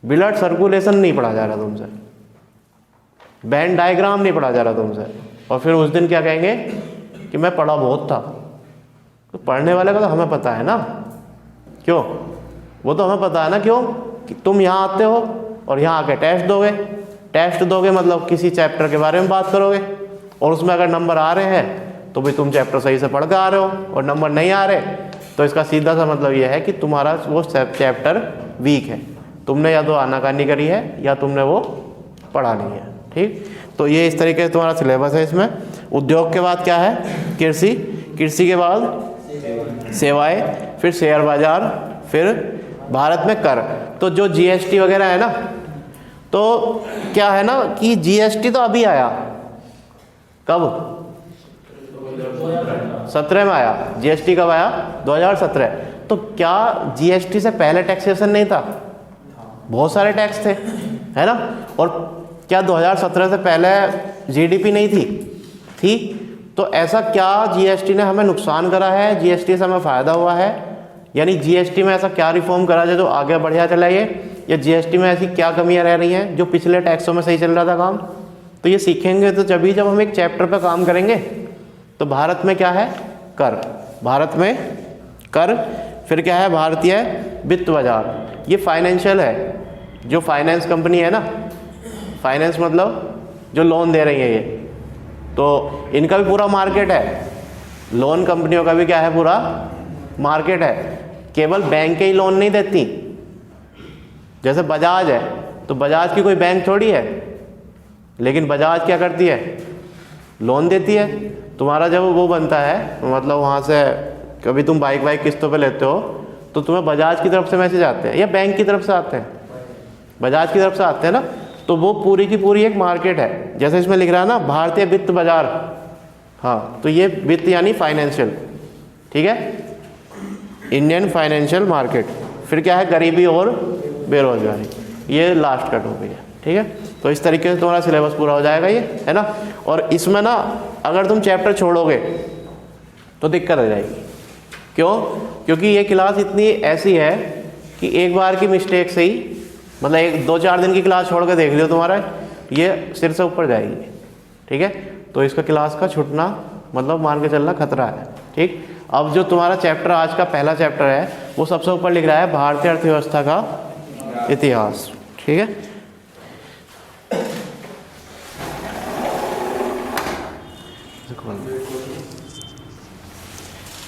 ब्लड सर्कुलेशन नहीं पढ़ा जा रहा तुमसे, वेन डायग्राम नहीं पढ़ा जा रहा तुमसे, और फिर उस दिन क्या कहेंगे कि मैं पढ़ा बहुत था। तो पढ़ने वाले का तो हमें पता है ना, क्यों, वो तो हमें पता है ना, क्यों कि तुम यहाँ आते हो और यहाँ आके टेस्ट दोगे मतलब किसी चैप्टर के बारे में बात करोगे, और उसमें अगर नंबर आ रहे हैं तो भी तुम चैप्टर सही से पढ़ के आ रहे हो, और नंबर नहीं आ रहे तो इसका सीधा सा मतलब ये है कि तुम्हारा वो चैप्टर वीक है, तुमने या तो आनाकानी करी है या तुमने वो पढ़ा नहीं है, ठीक। तो ये इस तरीके से तुम्हारा सिलेबस है इसमें। उद्योग के बाद क्या है, कृषि, कृषि के बाद सेवाएं, फिर शेयर बाजार, फिर भारत में कर। तो जो GST वगैरह है ना, तो क्या है ना कि GST तो अभी आया, कब, 17 में आया। GST कब आया, 2017। तो क्या GST से पहले टैक्सेशन नहीं था, बहुत सारे टैक्स थे, है ना। और क्या 2017 से पहले GDP नहीं थी। तो ऐसा क्या GST ने हमें नुकसान करा है, GST से हमें फ़ायदा हुआ है, यानी GST में ऐसा क्या रिफॉर्म करा है जो आगे बढ़िया चला ये, या GST में ऐसी क्या कमियां रह रही हैं जो पिछले टैक्सों में सही चल रहा था काम। तो ये सीखेंगे तो जब हम एक चैप्टर पर काम करेंगे। तो भारत में क्या है, कर, भारत में कर, फिर क्या है, भारतीय वित्त बाजार, ये फाइनेंशियल है, जो फाइनेंस कंपनी है ना, फाइनेंस मतलब जो लोन दे रही है ये, तो इनका भी पूरा मार्केट है, लोन कंपनियों का भी क्या है, पूरा मार्केट है। केवल बैंक के ही लोन नहीं देती, जैसे बजाज है, तो बजाज की कोई बैंक थोड़ी है, लेकिन बजाज क्या करती है, लोन देती है। तुम्हारा जब वो बनता है, मतलब वहाँ से कभी तुम बाइक किस्तों पे लेते हो तो तुम्हें बजाज की तरफ से मैसेज आते हैं या बैंक की तरफ से आते हैं, बजाज की तरफ से आते हैं ना। तो वो पूरी की पूरी एक मार्केट है, जैसे इसमें लिख रहा है ना भारतीय वित्त बाजार। हाँ, तो ये वित्त यानी फाइनेंशियल, ठीक है, इंडियन फाइनेंशियल मार्केट। फिर क्या है, गरीबी और बेरोजगारी, ये लास्ट कट हो गई है, ठीक है। तो इस तरीके से तुम्हारा सिलेबस पूरा हो जाएगा, ये है ना। और इसमें ना अगर तुम चैप्टर छोड़ोगे तो दिक्कत हो जाएगी। क्यों? क्योंकि ये क्लास इतनी ऐसी है कि एक बार की मिस्टेक से ही, मतलब 1-2-4 दिन की क्लास छोड़ के देख लियो, तुम्हारा ये सिर से ऊपर जाएगी, ठीक है। तो इसका क्लास का छूटना मतलब मान के चलना खतरा है, ठीक। अब जो तुम्हारा चैप्टर आज का पहला चैप्टर है वो सबसे ऊपर लिख रहा है भारतीय अर्थव्यवस्था का इतिहास, ठीक है।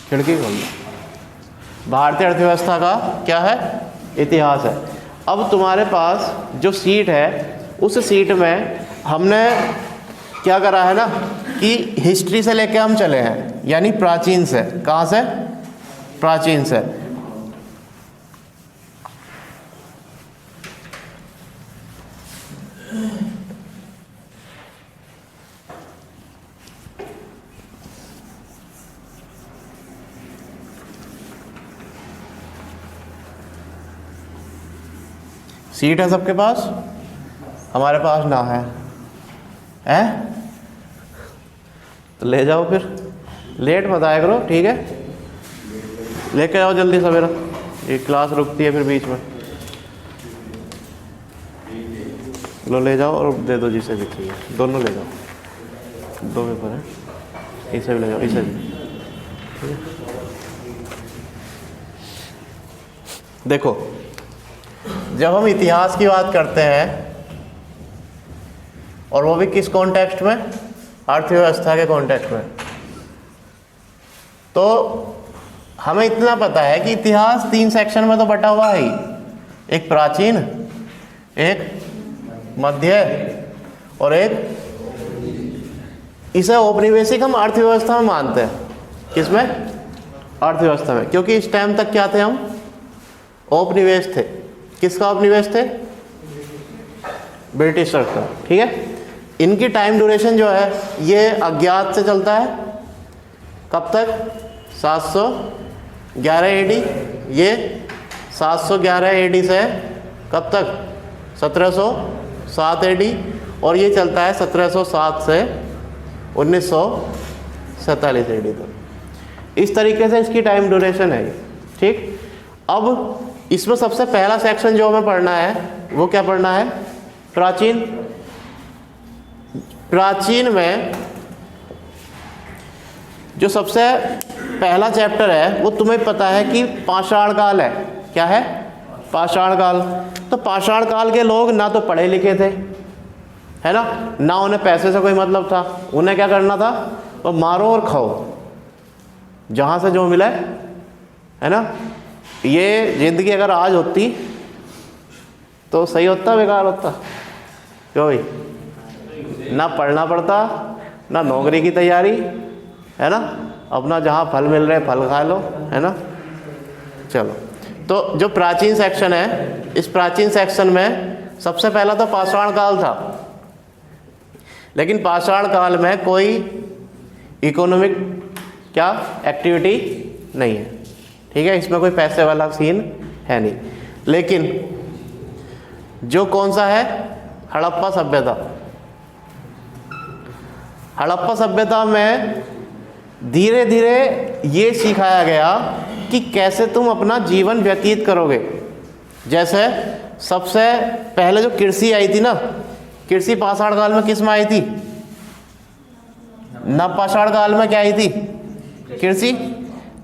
खिड़की खोल दो। भारतीय अर्थव्यवस्था का क्या है, इतिहास है। अब तुम्हारे पास जो सीट है उस सीट में हमने क्या करा है ना कि हिस्ट्री से लेके हम चले हैं, यानी प्राचीन से। कहाँ से? प्राचीन से। सीट है सबके पास, हमारे पास ना है, हैं? तो ले जाओ, फिर लेट मत आया करो, ठीक है। लेके आओ जल्दी सवेरा, ये क्लास रुकती है फिर बीच में। लो ले जाओ और दे दो जिसे भी चाहिए, दोनों ले जाओ, 2 पेपर है, इसे भी ले जाओ, इसे भी, ठीक है। देखो, जब हम इतिहास की बात करते हैं और वो भी किस कॉन्टेक्स्ट में, अर्थव्यवस्था के कॉन्टेक्स्ट में, तो हमें इतना पता है कि इतिहास 3 सेक्शन में तो बटा हुआ है ही। एक प्राचीन, एक मध्य और एक, इसे औपनिवेशिक हम अर्थव्यवस्था में मानते हैं। किसमें? अर्थव्यवस्था में, क्योंकि इस टाइम तक क्या थे हम, औपनिवेश थे। किसका उपनिवेश थे? ब्रिटिशर्स का, ठीक है। इनकी टाइम ड्यूरेशन जो है ये अज्ञात से चलता है, कब तक? 711 एडी। ये 711 एडी से कब तक? 1707 एडी। और ये चलता है 1707 से 1947 एडी तक। इस तरीके से इसकी टाइम ड्यूरेशन है, ठीक। अब इसमें सबसे पहला सेक्शन जो हमें पढ़ना है वो क्या पढ़ना है? प्राचीन। प्राचीन में जो सबसे पहला चैप्टर है वो तुम्हें पता है कि पाषाण काल है। क्या है? पाषाण काल। तो पाषाण काल के लोग ना तो पढ़े लिखे थे, है ना उन्हें पैसे से कोई मतलब था। उन्हें क्या करना था? वो मारो और खाओ, जहाँ से जो मिला है ना। ये ज़िंदगी अगर आज होती तो सही होता, बेकार होता? क्यों भाई? ना पढ़ना पड़ता, ना नौकरी की तैयारी, है ना। अपना जहाँ फल मिल रहे फल खा लो, है ना। चलो, तो जो प्राचीन सेक्शन है, इस प्राचीन सेक्शन में सबसे पहला तो पाषाण काल था। लेकिन पाषाण काल में कोई इकोनॉमिक क्या एक्टिविटी नहीं है, ठीक है। इसमें कोई पैसे वाला सीन है नहीं। लेकिन जो कौन सा है? हड़प्पा सभ्यता। हड़प्पा सभ्यता में धीरे धीरे ये सिखाया गया कि कैसे तुम अपना जीवन व्यतीत करोगे। जैसे सबसे पहले जो कृषि आई थी ना, कृषि पाषाण काल में किस में आई थी? नवपाषाण काल में क्या आई थी? कृषि।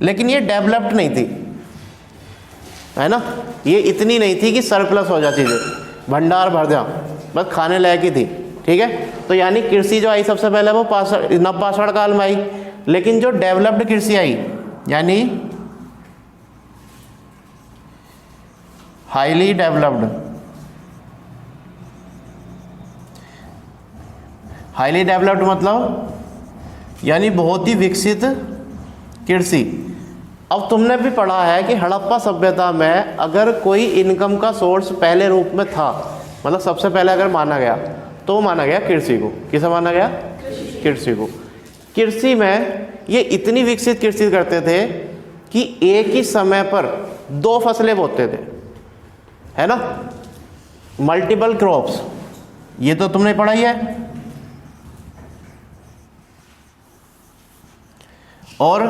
लेकिन ये डेवलप्ड नहीं थी, है ना। ये इतनी नहीं थी कि सरप्लस हो जा चीज़ें, भंडार भर जा, बस खाने लायक ही थी, ठीक है। तो यानी कृषि जो आई सबसे पहले वो नवपाषाण काल में आई। लेकिन जो डेवलप्ड कृषि आई, यानी हाईली डेवलप्ड, हाईली डेवलप्ड मतलब यानी बहुत ही विकसित कृषि। अब तुमने भी पढ़ा है कि हड़प्पा सभ्यता में अगर कोई इनकम का सोर्स पहले रूप में था, मतलब सबसे पहले अगर माना गया तो माना गया कृषि को। किसे माना गया? कृषि को। कृषि में ये इतनी विकसित कृषि करते थे कि एक ही समय पर 2 फसलें बोते थे, है ना, मल्टीपल क्रॉप्स। ये तो तुमने पढ़ा ही है। और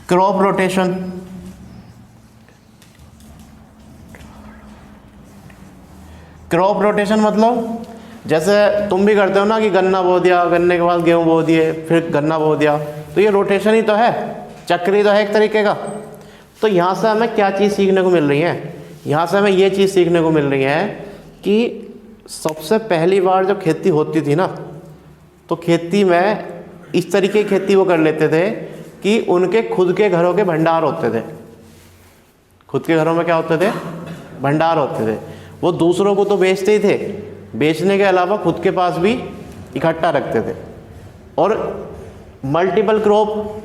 क्रॉप रोटेशन, क्रॉप रोटेशन मतलब जैसे तुम भी करते हो ना कि गन्ना बो दिया, गन्ने के बाद गेहूं बो दिए, फिर गन्ना बो दिया, तो ये रोटेशन ही तो है, चक्री तो है एक तरीके का। तो यहाँ से हमें क्या चीज़ सीखने को मिल रही है? यहाँ से हमें ये चीज़ सीखने को मिल रही है कि सबसे पहली बार जब खेती होती थी ना, तो खेती में इस तरीके की खेती वो कर लेते थे कि उनके खुद के घरों के भंडार होते थे। खुद के घरों में क्या होते थे? भंडार होते थे। वो दूसरों को तो बेचते ही थे, बेचने के अलावा खुद के पास भी इकट्ठा रखते थे। और मल्टीपल क्रॉप,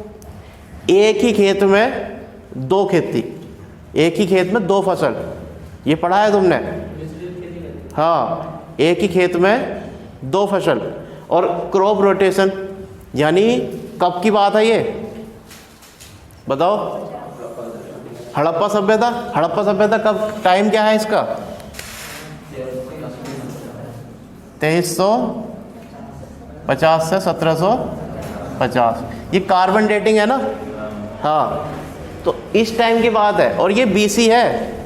एक ही खेत में 2 खेती, एक ही खेत में 2 फसल, ये पढ़ा है तुमने? हाँ, एक ही खेत में 2 फसल। और क्रॉप रोटेशन यानी कब की बात है ये बताओ? हड़प्पा सभ्यता। हड़प्पा सभ्यता कब, टाइम क्या है इसका? 2350 से 1750। ये कार्बन डेटिंग है ना? हाँ, तो इस टाइम की बात है। और ये बीसी है,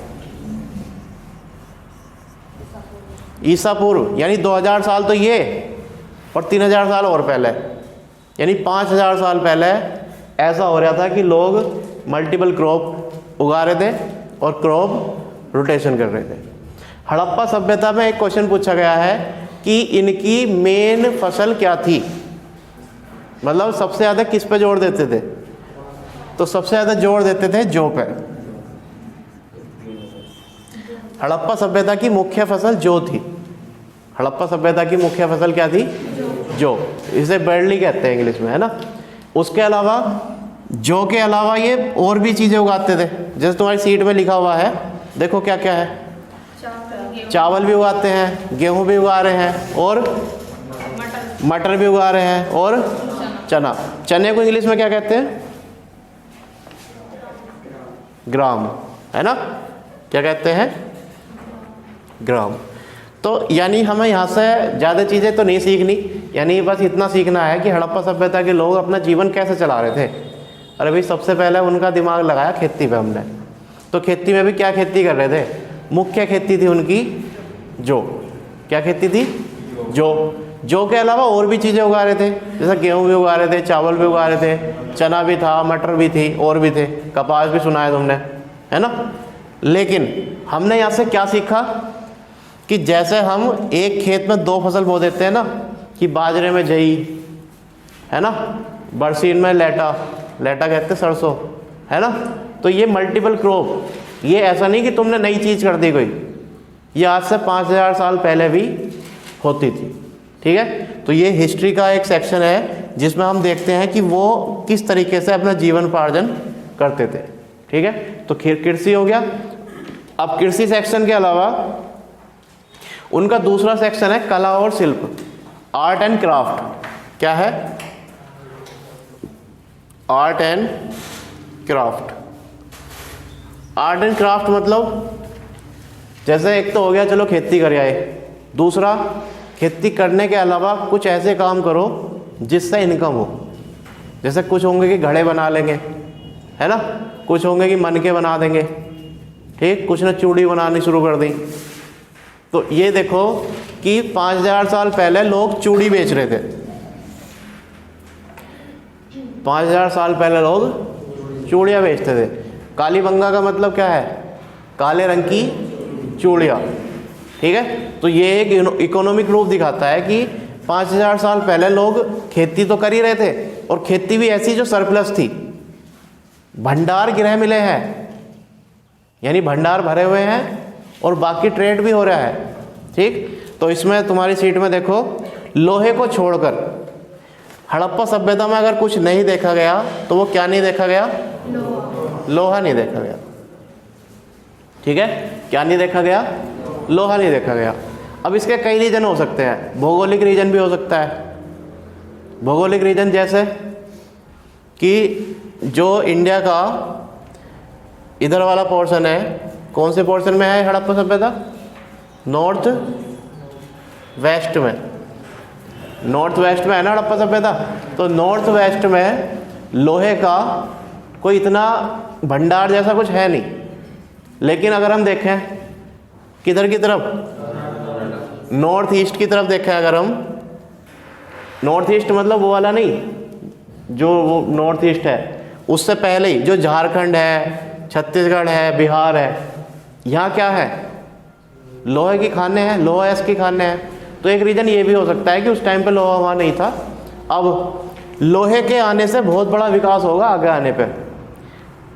ईसा पूर्व, यानी 2000 साल तो ये, और 3000 साल और पहले, यानी 5000 साल पहले ऐसा हो रहा था कि लोग मल्टीपल क्रॉप उगा रहे थे और क्रॉप रोटेशन कर रहे थे। हड़प्पा सभ्यता में एक क्वेश्चन पूछा गया है कि इनकी मेन फसल क्या थी, मतलब सबसे ज़्यादा किस पे जोर देते थे? तो सबसे ज़्यादा जोर देते थे जौ पे। हड़प्पा सभ्यता की मुख्य फसल जौ थी। हड़प्पा सभ्यता की मुख्य फसल क्या थी? जौ। इसे बर्ली कहते हैं इंग्लिश में, है ना। उसके अलावा, जौ के अलावा ये और भी चीज़ें उगाते थे, जैसे तुम्हारी सीट में लिखा हुआ है, देखो क्या क्या है। चावल भी उगाते हैं, गेहूं भी उगा रहे हैं, और मटर भी उगा रहे हैं, और चना। चने को इंग्लिश में क्या कहते हैं? ग्राम, है ना। क्या कहते हैं? ग्राम। तो यानी हमें यहाँ से ज़्यादा चीज़ें तो नहीं सीखनी, यानी बस इतना सीखना है कि हड़प्पा सभ्यता के लोग अपना जीवन कैसे चला रहे थे। अरे भाई, सबसे पहले उनका दिमाग लगाया खेती पे हमने। तो खेती में भी क्या खेती कर रहे थे? मुख्य खेती थी उनकी जौ। क्या खेती थी? जौ। जौ के अलावा और भी चीज़ें उगा रहे थे, जैसे गेहूँ भी उगा रहे थे, चावल भी उगा रहे थे, चना भी था, मटर भी थी, और भी थे, कपास भी सुना है तुमने, है ना। लेकिन हमने यहाँ से क्या सीखा कि जैसे हम एक खेत में 2 फसल बो देते हैं ना, कि बाजरे में जई, है ना, बरसीन में लेटा, लेटा कहते सरसों, है ना। तो ये मल्टीपल क्रॉप, ये ऐसा नहीं कि तुमने नई चीज़ कर दी कोई, ये आज से 5000 साल पहले भी होती थी। ठीक है, तो ये हिस्ट्री का एक सेक्शन है जिसमें हम देखते हैं कि वो किस तरीके से अपना जीवन पार्जन करते थे। ठीक है, तो कृषि हो गया। अब कृषि सेक्शन के अलावा उनका दूसरा सेक्शन है कला और शिल्प, आर्ट एंड क्राफ्ट। क्या है? Art and craft. Art and craft मतलब जैसे एक तो हो गया चलो खेती कर आए, दूसरा खेती करने के अलावा कुछ ऐसे काम करो जिससे इनकम हो। जैसे कुछ होंगे कि घड़े बना लेंगे, है ना, कुछ होंगे कि मनके बना देंगे, ठीक, कुछ ने चूड़ी बनानी शुरू कर दी। तो ये देखो कि 5000 साल पहले लोग चूड़ी बेच रहे थे। 5000 साल पहले लोग चूड़ियाँ बेचते थे। काली बंगा का मतलब क्या है? काले रंग की चूड़ियाँ। ठीक है, तो ये एक इकोनॉमिक रूप दिखाता है कि 5000 साल पहले लोग खेती तो कर ही रहे थे, और खेती भी ऐसी जो सरप्लस थी। भंडार गृह मिले हैं, यानी भंडार भरे हुए हैं, और बाकी ट्रेड भी हो रहा है। ठीक, तो इसमें तुम्हारी सीट में देखो, लोहे को छोड़कर हड़प्पा सभ्यता में अगर कुछ नहीं देखा गया तो वो क्या नहीं देखा गया? लोहा नहीं देखा गया। ठीक है, क्या नहीं देखा गया? लोहा नहीं देखा गया। अब इसके कई रीजन हो सकते हैं, भौगोलिक रीजन भी हो सकता है। भौगोलिक रीजन जैसे कि जो इंडिया का इधर वाला पोर्शन है, कौन से पोर्शन में है हड़प्पा सभ्यता? नॉर्थ वेस्ट में, नॉर्थ वेस्ट में है ना हड़प्पा सभ्यता। तो नॉर्थ वेस्ट में लोहे का कोई इतना भंडार जैसा कुछ है नहीं। लेकिन अगर हम देखें किधर की तरफ, नॉर्थ ईस्ट की तरफ देखें अगर हम, नॉर्थ ईस्ट मतलब वो वाला नहीं जो वो नॉर्थ ईस्ट है, उससे पहले ही जो झारखंड है, छत्तीसगढ़ है, बिहार है, यहाँ क्या है? लोहे की खाने हैं, लोहा एस की खाने हैं। तो एक रीज़न ये भी हो सकता है कि उस टाइम पे लोहा वहाँ नहीं था। अब लोहे के आने से बहुत बड़ा विकास होगा आगे आने पे।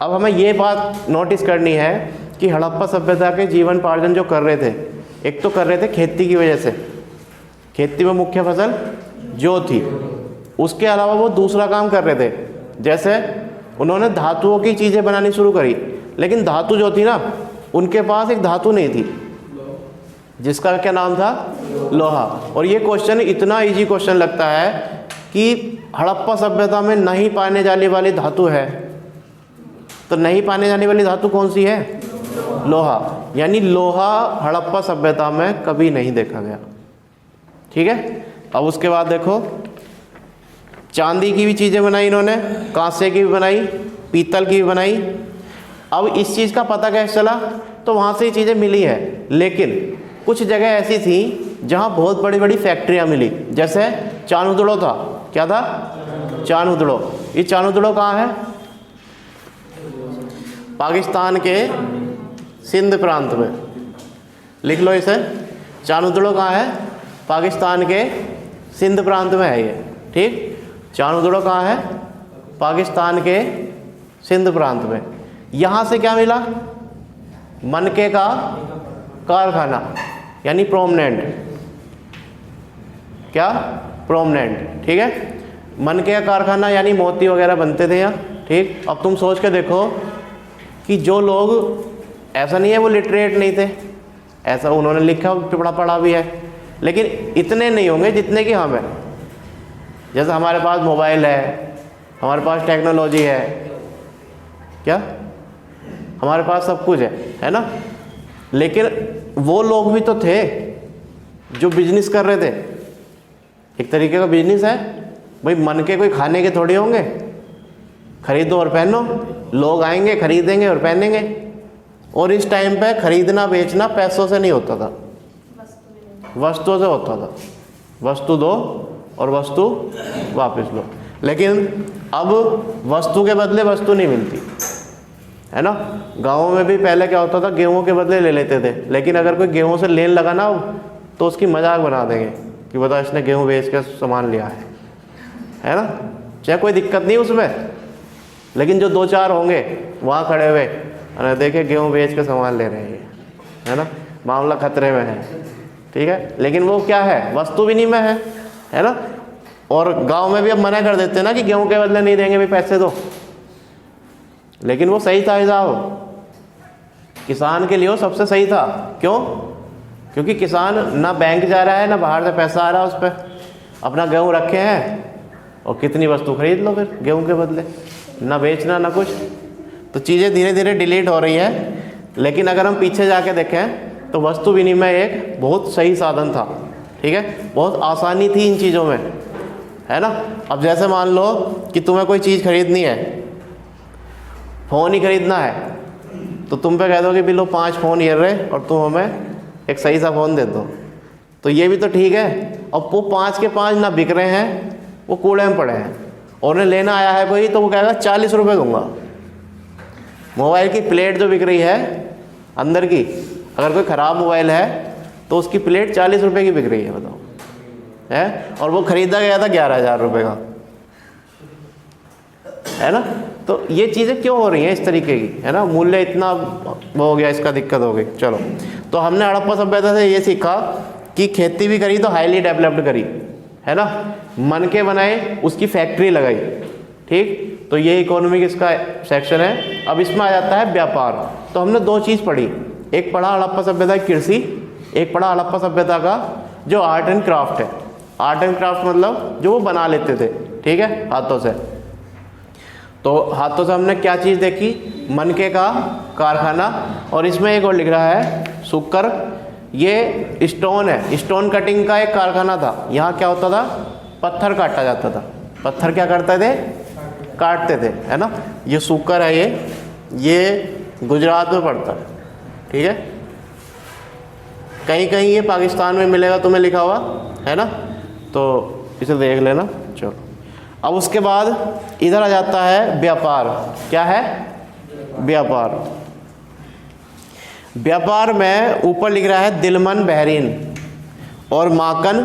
अब हमें ये बात नोटिस करनी है कि हड़प्पा सभ्यता के जीवन पार्जन जो कर रहे थे, एक तो कर रहे थे खेती की वजह से, खेती में मुख्य फसल जो थी। उसके अलावा वो दूसरा काम कर रहे थे, जैसे उन्होंने धातुओं की चीज़ें बनानी शुरू करी। लेकिन धातु जो थी ना, उनके पास एक धातु नहीं थी जिसका क्या नाम था? लोहा। और ये क्वेश्चन इतना इजी क्वेश्चन लगता है कि हड़प्पा सभ्यता में नहीं पाने जाने वाली धातु है, तो नहीं पाने जाने वाली धातु कौन सी है? लोहा। यानी लोहा हड़प्पा सभ्यता में कभी नहीं देखा गया। ठीक है, अब उसके बाद देखो चांदी की भी चीज़ें बनाई इन्होंने, कांसे की भी बनाई, पीतल की भी बनाई। अब इस चीज़ का पता कैसे चला? तो वहाँ से ये चीज़ें मिली है। लेकिन कुछ जगह ऐसी थी जहाँ बहुत बड़ी बड़ी फैक्ट्रियाँ मिली, जैसे चानुदड़ो था। क्या था? चानुदड़ो। ये चानुदड़ो कहाँ है? पाकिस्तान के सिंध प्रांत में। लिख लो इसे, चानुदड़ो कहाँ है? पाकिस्तान के सिंध प्रांत में है ये। ठीक, चानुदड़ो कहाँ है? पाकिस्तान के सिंध प्रांत में। यहाँ से क्या मिला? मनके का कारखाना, यानी प्रोमनेंट। क्या? प्रोमनेंट। ठीक है, मनके का कारखाना यानी मोती वगैरह बनते थे यहाँ। ठीक, अब तुम सोच के देखो कि जो लोग, ऐसा नहीं है वो लिटरेट नहीं थे, ऐसा उन्होंने लिखा पढ़ा भी है, लेकिन इतने नहीं होंगे जितने कि हम हैं। जैसे हमारे पास मोबाइल है, हमारे पास टेक्नोलॉजी है, क्या हमारे पास सब कुछ है ना। लेकिन वो लोग भी तो थे जो बिजनेस कर रहे थे। एक तरीके का बिजनेस है भाई, मन के कोई खाने के थोड़े होंगे, खरीदो और पहनो, लोग आएंगे खरीदेंगे और पहनेंगे। और इस टाइम पे खरीदना बेचना पैसों से नहीं होता था, वस्तुओं से होता था। वस्तु दो और वस्तु वापस लो। लेकिन अब वस्तु के बदले वस्तु नहीं मिलती है ना। गाँवों में भी पहले क्या होता था, गेहूं के बदले ले लेते थे। लेकिन अगर कोई गेहूं से लेन लगा ना तो उसकी मजाक बना देंगे कि बता इसने गेहूं बेच कर सामान लिया है ना। चाहे कोई दिक्कत नहीं उसमें, लेकिन जो दो चार होंगे वहाँ खड़े हुए अरे देखे गेहूं बेच के सामान ले रहे हैं, है ना, मामला खतरे में है। ठीक है, लेकिन वो क्या है, वस्तु विनिमय है ना। और गांव में भी अब मना कर देते हैं ना कि गेहूं के बदले नहीं देंगे, भाई पैसे दो। लेकिन वो सही था हिसाब, किसान के लिए वो सबसे सही था। क्यों? क्योंकि किसान ना बैंक जा रहा है ना बाहर से पैसा आ रहा है उस पर, अपना गेहूँ रखे हैं और कितनी वस्तु खरीद लो फिर गेहूँ के बदले, ना बेचना ना कुछ। तो चीज़ें धीरे धीरे डिलीट हो रही हैं। लेकिन अगर हम पीछे जाके देखें तो वस्तु विनिमय एक बहुत सही साधन था। ठीक है, बहुत आसानी थी इन चीज़ों में, है ना। अब जैसे मान लो कि तुम्हें कोई चीज़ खरीदनी है, फ़ोन ही खरीदना है, तो तुम पे कह दो कि बिलो 5 फ़ोन ये रहे और तुम हमें एक सही सा फ़ोन दे दो, तो ये भी तो ठीक है। अब वो 5 के 5 ना बिक रहे हैं, वो कूड़े में पड़े हैं, और उन्हें लेना आया है कोई तो वो कहेगा 40 रुपये दूंगा। मोबाइल की प्लेट जो बिक रही है अंदर की, अगर कोई ख़राब मोबाइल है तो उसकी प्लेट 40 रुपये की बिक रही है, बताओ है। और वो ख़रीदा गया था 11,000 रुपये का, है ना। तो ये चीज़ें क्यों हो रही हैं इस तरीके की, है ना, मूल्य इतना वो हो गया, इसका दिक्कत हो गई। चलो, तो हमने हड़प्पा सभ्यता से ये सीखा कि खेती भी करी तो हाईली डेवलप्ड करी, है ना, मन के बनाए, उसकी फैक्ट्री लगाई, ठीक। तो ये इकोनॉमिक इसका सेक्शन है। अब इसमें आ जाता है व्यापार। तो हमने दो चीज़ पढ़ी, एक पढ़ा हड़प्पा सभ्यता की कृषि, एक पढ़ा हड़प्पा सभ्यता का जो आर्ट एंड क्राफ्ट है। आर्ट एंड क्राफ्ट मतलब जो वो बना लेते थे, ठीक है, हाथों से। तो हाथों से हमने क्या चीज़ देखी, मनके का कारखाना, और इसमें एक और लिख रहा है सुक्कर, ये स्टोन है, स्टोन कटिंग का एक कारखाना था। यहाँ क्या होता था, पत्थर काटा जाता था। पत्थर क्या करते थे, काटते थे, है ना। ये सुक्कर है, ये गुजरात में पड़ता है, ठीक है। कहीं कहीं ये पाकिस्तान में मिलेगा तुम्हें लिखा हुआ, है ना, तो इसे देख लेना। चलो, अब उसके बाद इधर आ जाता है व्यापार। क्या है, व्यापार। व्यापार में ऊपर लिख रहा है दिलमन बहरीन और माकन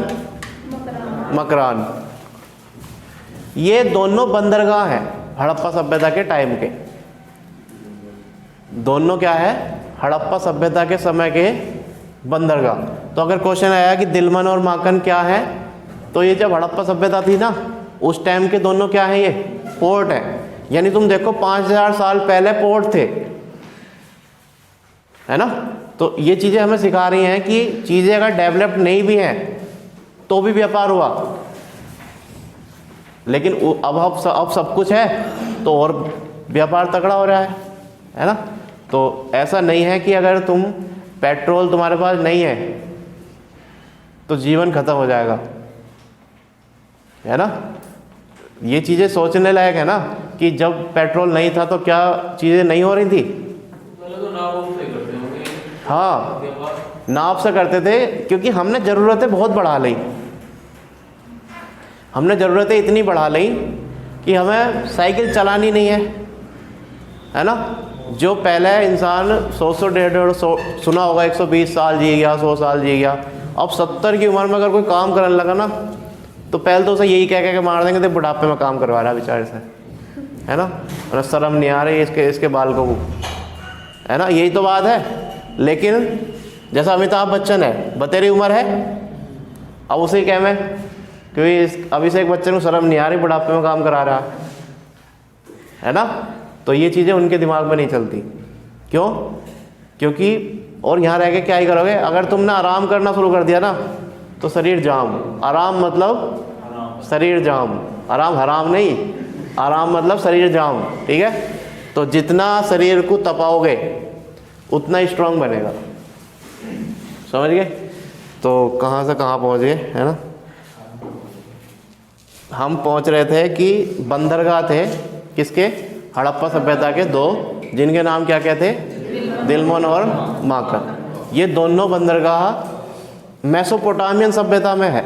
मकरान। ये दोनों बंदरगाह हैं हड़प्पा सभ्यता के टाइम के। दोनों क्या है, हड़प्पा सभ्यता के समय के बंदरगाह। तो अगर क्वेश्चन आया कि दिलमन और माकन क्या है, तो ये जब हड़प्पा सभ्यता थी ना, उस टाइम के दोनों क्या है, ये पोर्ट है। यानी तुम देखो 5000 साल पहले पोर्ट थे, है ना। तो ये चीज़ें हमें सिखा रही हैं कि चीज़ें अगर डेवलप्ड नहीं भी हैं तो भी व्यापार हुआ। लेकिन अब सब कुछ है तो और व्यापार तगड़ा हो रहा है ना। तो ऐसा नहीं है कि अगर तुम पेट्रोल तुम्हारे पास नहीं है तो जीवन खत्म हो जाएगा, है ना। ये चीज़ें सोचने लायक है ना कि जब पेट्रोल नहीं था तो क्या चीज़ें नहीं हो रही थी। तो नाव से करते होंगे। हाँ, नाव से करते थे, क्योंकि हमने ज़रूरतें बहुत बढ़ा ली। हमने ज़रूरतें इतनी बढ़ा ली कि हमें साइकिल चलानी नहीं है ना। जो पहले इंसान 100 150 सुना होगा 120 साल जी गया, 100 साल जी गया, अब 70 की उम्र में अगर कोई काम करने लगा ना तो पहले तो उसे यही कह के मार देंगे, तो बुढ़ापे में काम करवा रहा है बेचारे से, है ना। और शर्म नहीं आ रही इसके बाल को, है ना। यही तो बात है। लेकिन जैसा अमिताभ बच्चन है, बतेरी उम्र है, अब उसे क्या में, क्योंकि अभी से एक बच्चे को शर्म नहीं आ रही, बुढ़ापे में काम करा रहा है ना। तो ये चीज़ें उनके दिमाग में नहीं चलती। क्यों? क्योंकि और यहाँ रह के क्या ही करोगे। अगर तुमने आराम करना शुरू कर दिया ना तो शरीर जाम। आराम मतलब शरीर जाम, आराम हराम नहीं, आराम मतलब शरीर जाम, ठीक है। तो जितना शरीर को तपाओगे उतना ही स्ट्रांग बनेगा, समझ गए। तो कहाँ से कहाँ पहुँच गए, है ना। हम पहुँच रहे थे कि बंदरगाह थे किसके, हड़प्पा सभ्यता के दो, जिनके नाम क्या क्या थे, दिलमन और माकन। ये दोनों बंदरगाह मेसोपोटामियन सभ्यता में है।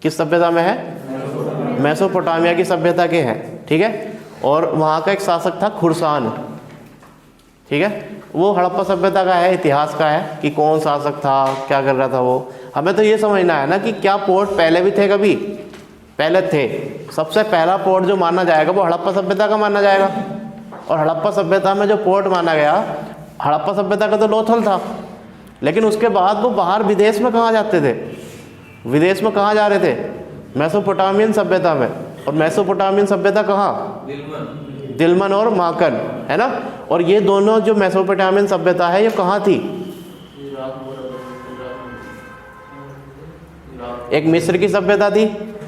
किस सभ्यता में है, मेसोपोटामिया की सभ्यता के हैं, ठीक है। और वहाँ का एक शासक था खुरसान, ठीक है। वो हड़प्पा सभ्यता का है, इतिहास का है कि कौन शासक था, क्या कर रहा था वो। हमें तो ये समझना है ना कि क्या पोर्ट पहले भी थे, कभी पहले थे। सबसे पहला पोर्ट जो माना जाएगा वो हड़प्पा सभ्यता का माना जाएगा। और हड़प्पा सभ्यता में जो पोर्ट माना गया, हड़प्पा सभ्यता का तो लोथल था, लेकिन उसके बाद वो बाहर विदेश में कहाँ जाते थे, विदेश में कहाँ जा रहे थे, मेसोपोटामियन सभ्यता में। और मेसोपोटामियन सभ्यता कहाँ, दिलमन और माकन, है ना। और ये दोनों जो मेसोपोटामियन सभ्यता है ये कहाँ थी, एक मिस्र की सभ्यता थी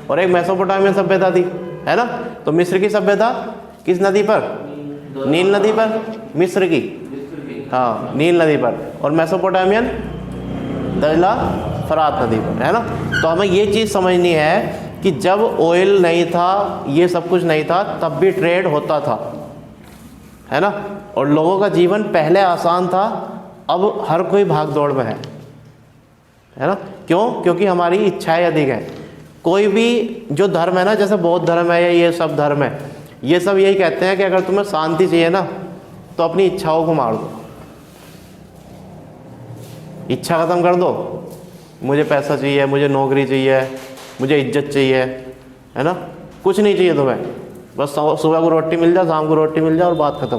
और एक मेसोपोटामियन सभ्यता थी, है ना। तो मिस्र की सभ्यता किस नदी पर, नील नदी पर, मिस्र की, हाँ नील नदी पर। और मेसोपोटामियन दजला फरात नदी पर, है ना। तो हमें ये चीज़ समझनी है कि जब ऑयल नहीं था, ये सब कुछ नहीं था, तब भी ट्रेड होता था, है ना। और लोगों का जीवन पहले आसान था, अब हर कोई भाग दौड़ में है ना। क्यों? क्योंकि हमारी इच्छाएं अधिक हैं। कोई भी जो धर्म है ना, जैसे बौद्ध धर्म है या ये सब धर्म है, ये सब यही कहते हैं कि अगर तुम्हें शांति चाहिए ना तो अपनी इच्छाओं को मार दो, इच्छा ख़त्म कर दो। मुझे पैसा चाहिए, मुझे नौकरी चाहिए, मुझे इज्जत चाहिए, है ना। कुछ नहीं चाहिए तुम्हें, बस सुबह को रोटी मिल जाए, शाम को रोटी मिल जाए और बात ख़त्म।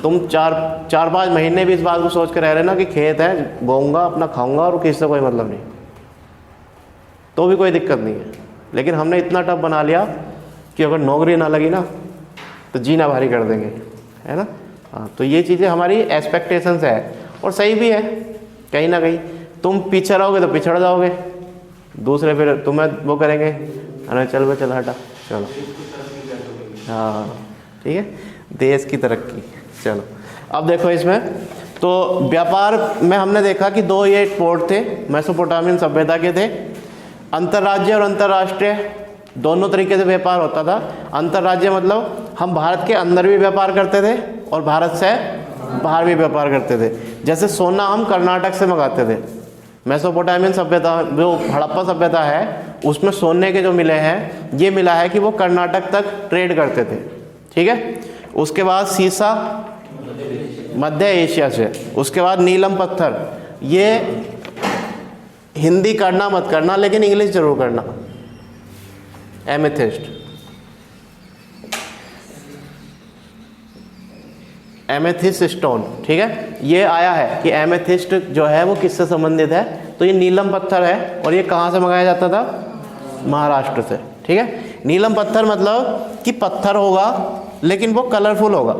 तुम 4-5 महीने भी इस बात को सोच कर रह रहे ना कि खेत है, बोऊंगा, अपना खाऊंगा और किसी से कोई मतलब नहीं, तो भी कोई दिक्कत नहीं है। लेकिन हमने इतना टफ बना लिया कि अगर नौकरी ना लगी ना तो जीना भारी कर देंगे, है ना। हाँ, तो ये चीज़ें हमारी एक्सपेक्टेशंस है और सही भी है। कहीं ना कहीं तुम पीछे रहोगे तो पिछड़ जाओगे, दूसरे फिर तुम्हें वो करेंगे, अरे चल बे चल हटा चलो। हाँ ठीक है, देश की तरक्की। चलो अब देखो इसमें तो व्यापार में हमने देखा कि दो ये पोर्ट थे, मेसोपोटामियन सभ्यता के थे। अंतर्राज्य और अंतर्राष्ट्रीय दोनों तरीके से व्यापार होता था। अंतर्राज्य मतलब हम भारत के अंदर भी व्यापार करते थे और भारत से बाहर भी व्यापार करते थे। जैसे सोना हम कर्नाटक से मंगाते थे। मेसोपोटामियन सभ्यता जो हड़प्पा सभ्यता है उसमें सोने के जो मिले हैं, ये मिला है कि वो कर्नाटक तक ट्रेड करते थे, ठीक है। उसके बाद सीसा मध्य एशिया से, उसके बाद नीलम पत्थर, ये हिंदी करना मत करना लेकिन इंग्लिश जरूर करना, एमेथिस्ट। एमेथिस्ट स्टोन, ठीक है। ये आया है कि एमेथिस्ट जो है वो किससे संबंधित है, तो ये नीलम पत्थर है और ये कहाँ से मंगाया जाता था, महाराष्ट्र से, ठीक है। नीलम पत्थर मतलब कि पत्थर होगा लेकिन वो कलरफुल होगा।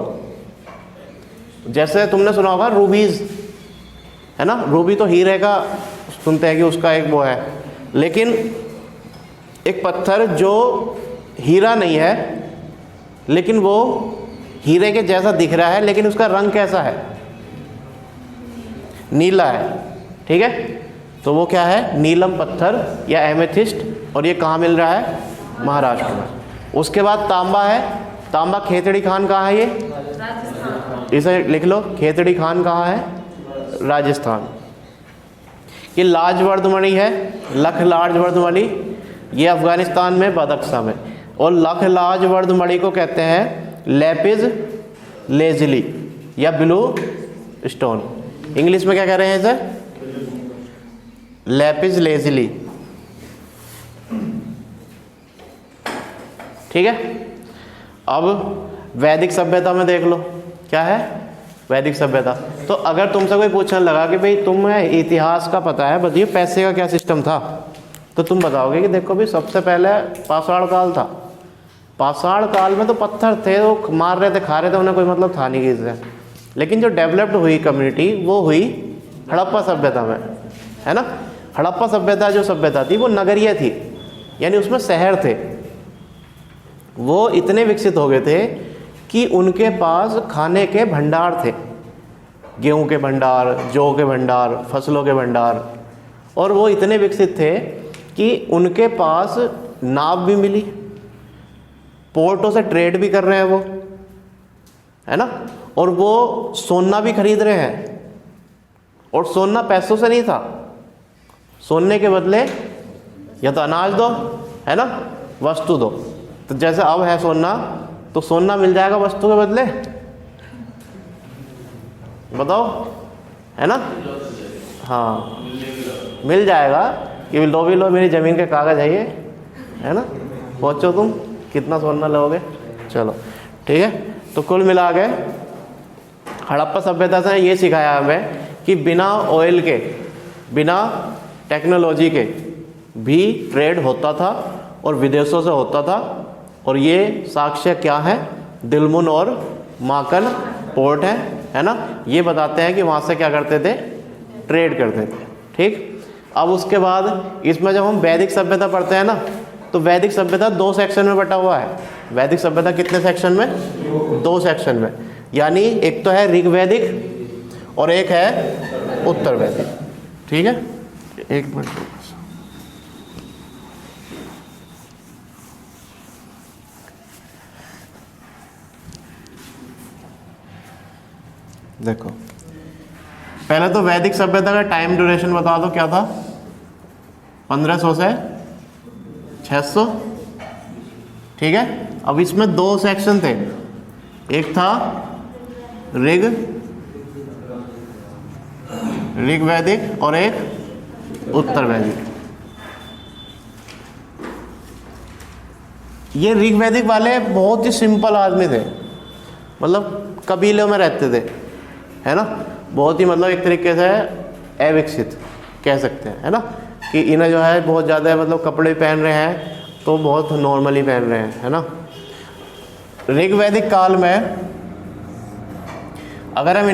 जैसे तुमने सुना होगा रूबीज, है ना, रूबी तो हीरे का सुनते हैं कि उसका एक वो है, लेकिन एक पत्थर जो हीरा नहीं है लेकिन वो हीरे के जैसा दिख रहा है, लेकिन उसका रंग कैसा है, नीला है, ठीक है। तो वो क्या है, नीलम पत्थर या एमेथिस्ट, और ये कहाँ मिल रहा है, महाराष्ट्र में। उसके बाद तांबा है। तांबा खेतड़ी खान कहाँ है, ये इसे लिख लो, खेतड़ी खान कहाँ है, राजस्थान। ये लाजवर्धमणि है, लख लाजवर्धमणि, ये अफगानिस्तान में बदख्शां में। और लख लाजवर्धमणि को कहते हैं लेपिस लेजिली या ब्लू स्टोन। इंग्लिश में क्या कह रहे हैं इसे, लेपिस लेजिली, ठीक है। अब वैदिक सभ्यता में देख लो क्या है, वैदिक सभ्यता। तो अगर तुमसे कोई पूछने लगा कि भाई तुम्हें इतिहास का पता है, बताइए पैसे का क्या सिस्टम था, तो तुम बताओगे कि देखो भाई सबसे पहले पाषाण काल था। पाषाण काल में तो पत्थर थे, वो मार रहे थे, खा रहे थे, उन्हें कोई मतलब था नहीं किससे। लेकिन जो डेवलप्ड हुई कम्युनिटी वो हुई हड़प्पा सभ्यता में, है ना। हड़प्पा सभ्यता जो सभ्यता थी वो नगरीय थी, यानी उसमें शहर थे। वो इतने विकसित हो गए थे कि उनके पास खाने के भंडार थे, गेहूं के भंडार, जौ के भंडार, फसलों के भंडार। और वो इतने विकसित थे कि उनके पास नाव भी मिली, पोर्टों से ट्रेड भी कर रहे हैं वो, है ना। और वो सोना भी खरीद रहे हैं, और सोना पैसों से नहीं था, सोने के बदले या तो अनाज दो, है ना, वस्तु दो। तो जैसे अब है सोना, तो सोना मिल जाएगा वस्तु के बदले, बताओ, है ना। हाँ मिल जाएगा कि लो भी लो, मेरी ज़मीन के कागज़ है ये, है ना, पहुँचो तुम, कितना सोना लोगे, चलो ठीक है। तो कुल मिला के हड़प्पा सभ्यता से ये सिखाया हमें कि बिना ऑयल के, बिना टेक्नोलॉजी के भी ट्रेड होता था और विदेशों से होता था। और ये साक्ष्य क्या है, दिलमुन और माकन पोर्ट है ना, ये बताते हैं कि वहाँ से क्या करते थे, ट्रेड करते थे, ठीक। अब उसके बाद इसमें जब हम वैदिक सभ्यता पढ़ते हैं ना, तो वैदिक सभ्यता 2 सेक्शन में बटा हुआ है। वैदिक सभ्यता कितने सेक्शन में, 2 सेक्शन में, यानी एक तो है ऋग्वैदिक और एक है उत्तर वैदिक, ठीक है। एक मिनट, देखो पहले तो वैदिक सभ्यता का टाइम ड्यूरेशन बता दो क्या था, 1500 से 600, ठीक है। अब इसमें 2 सेक्शन थे, एक था ऋग्वैदिक और एक उत्तर वैदिक। ये ऋग्वैदिक वाले बहुत ही सिंपल आदमी थे, मतलब कबीलों में रहते थे, है ना, बहुत ही मतलब एक तरीके से अविकसित कह सकते हैं, है ना, कि इन्हें जो है बहुत ज़्यादा मतलब कपड़े पहन रहे हैं तो बहुत नॉर्मली पहन रहे हैं, है ना। ऋग्वैदिक काल में अगर हम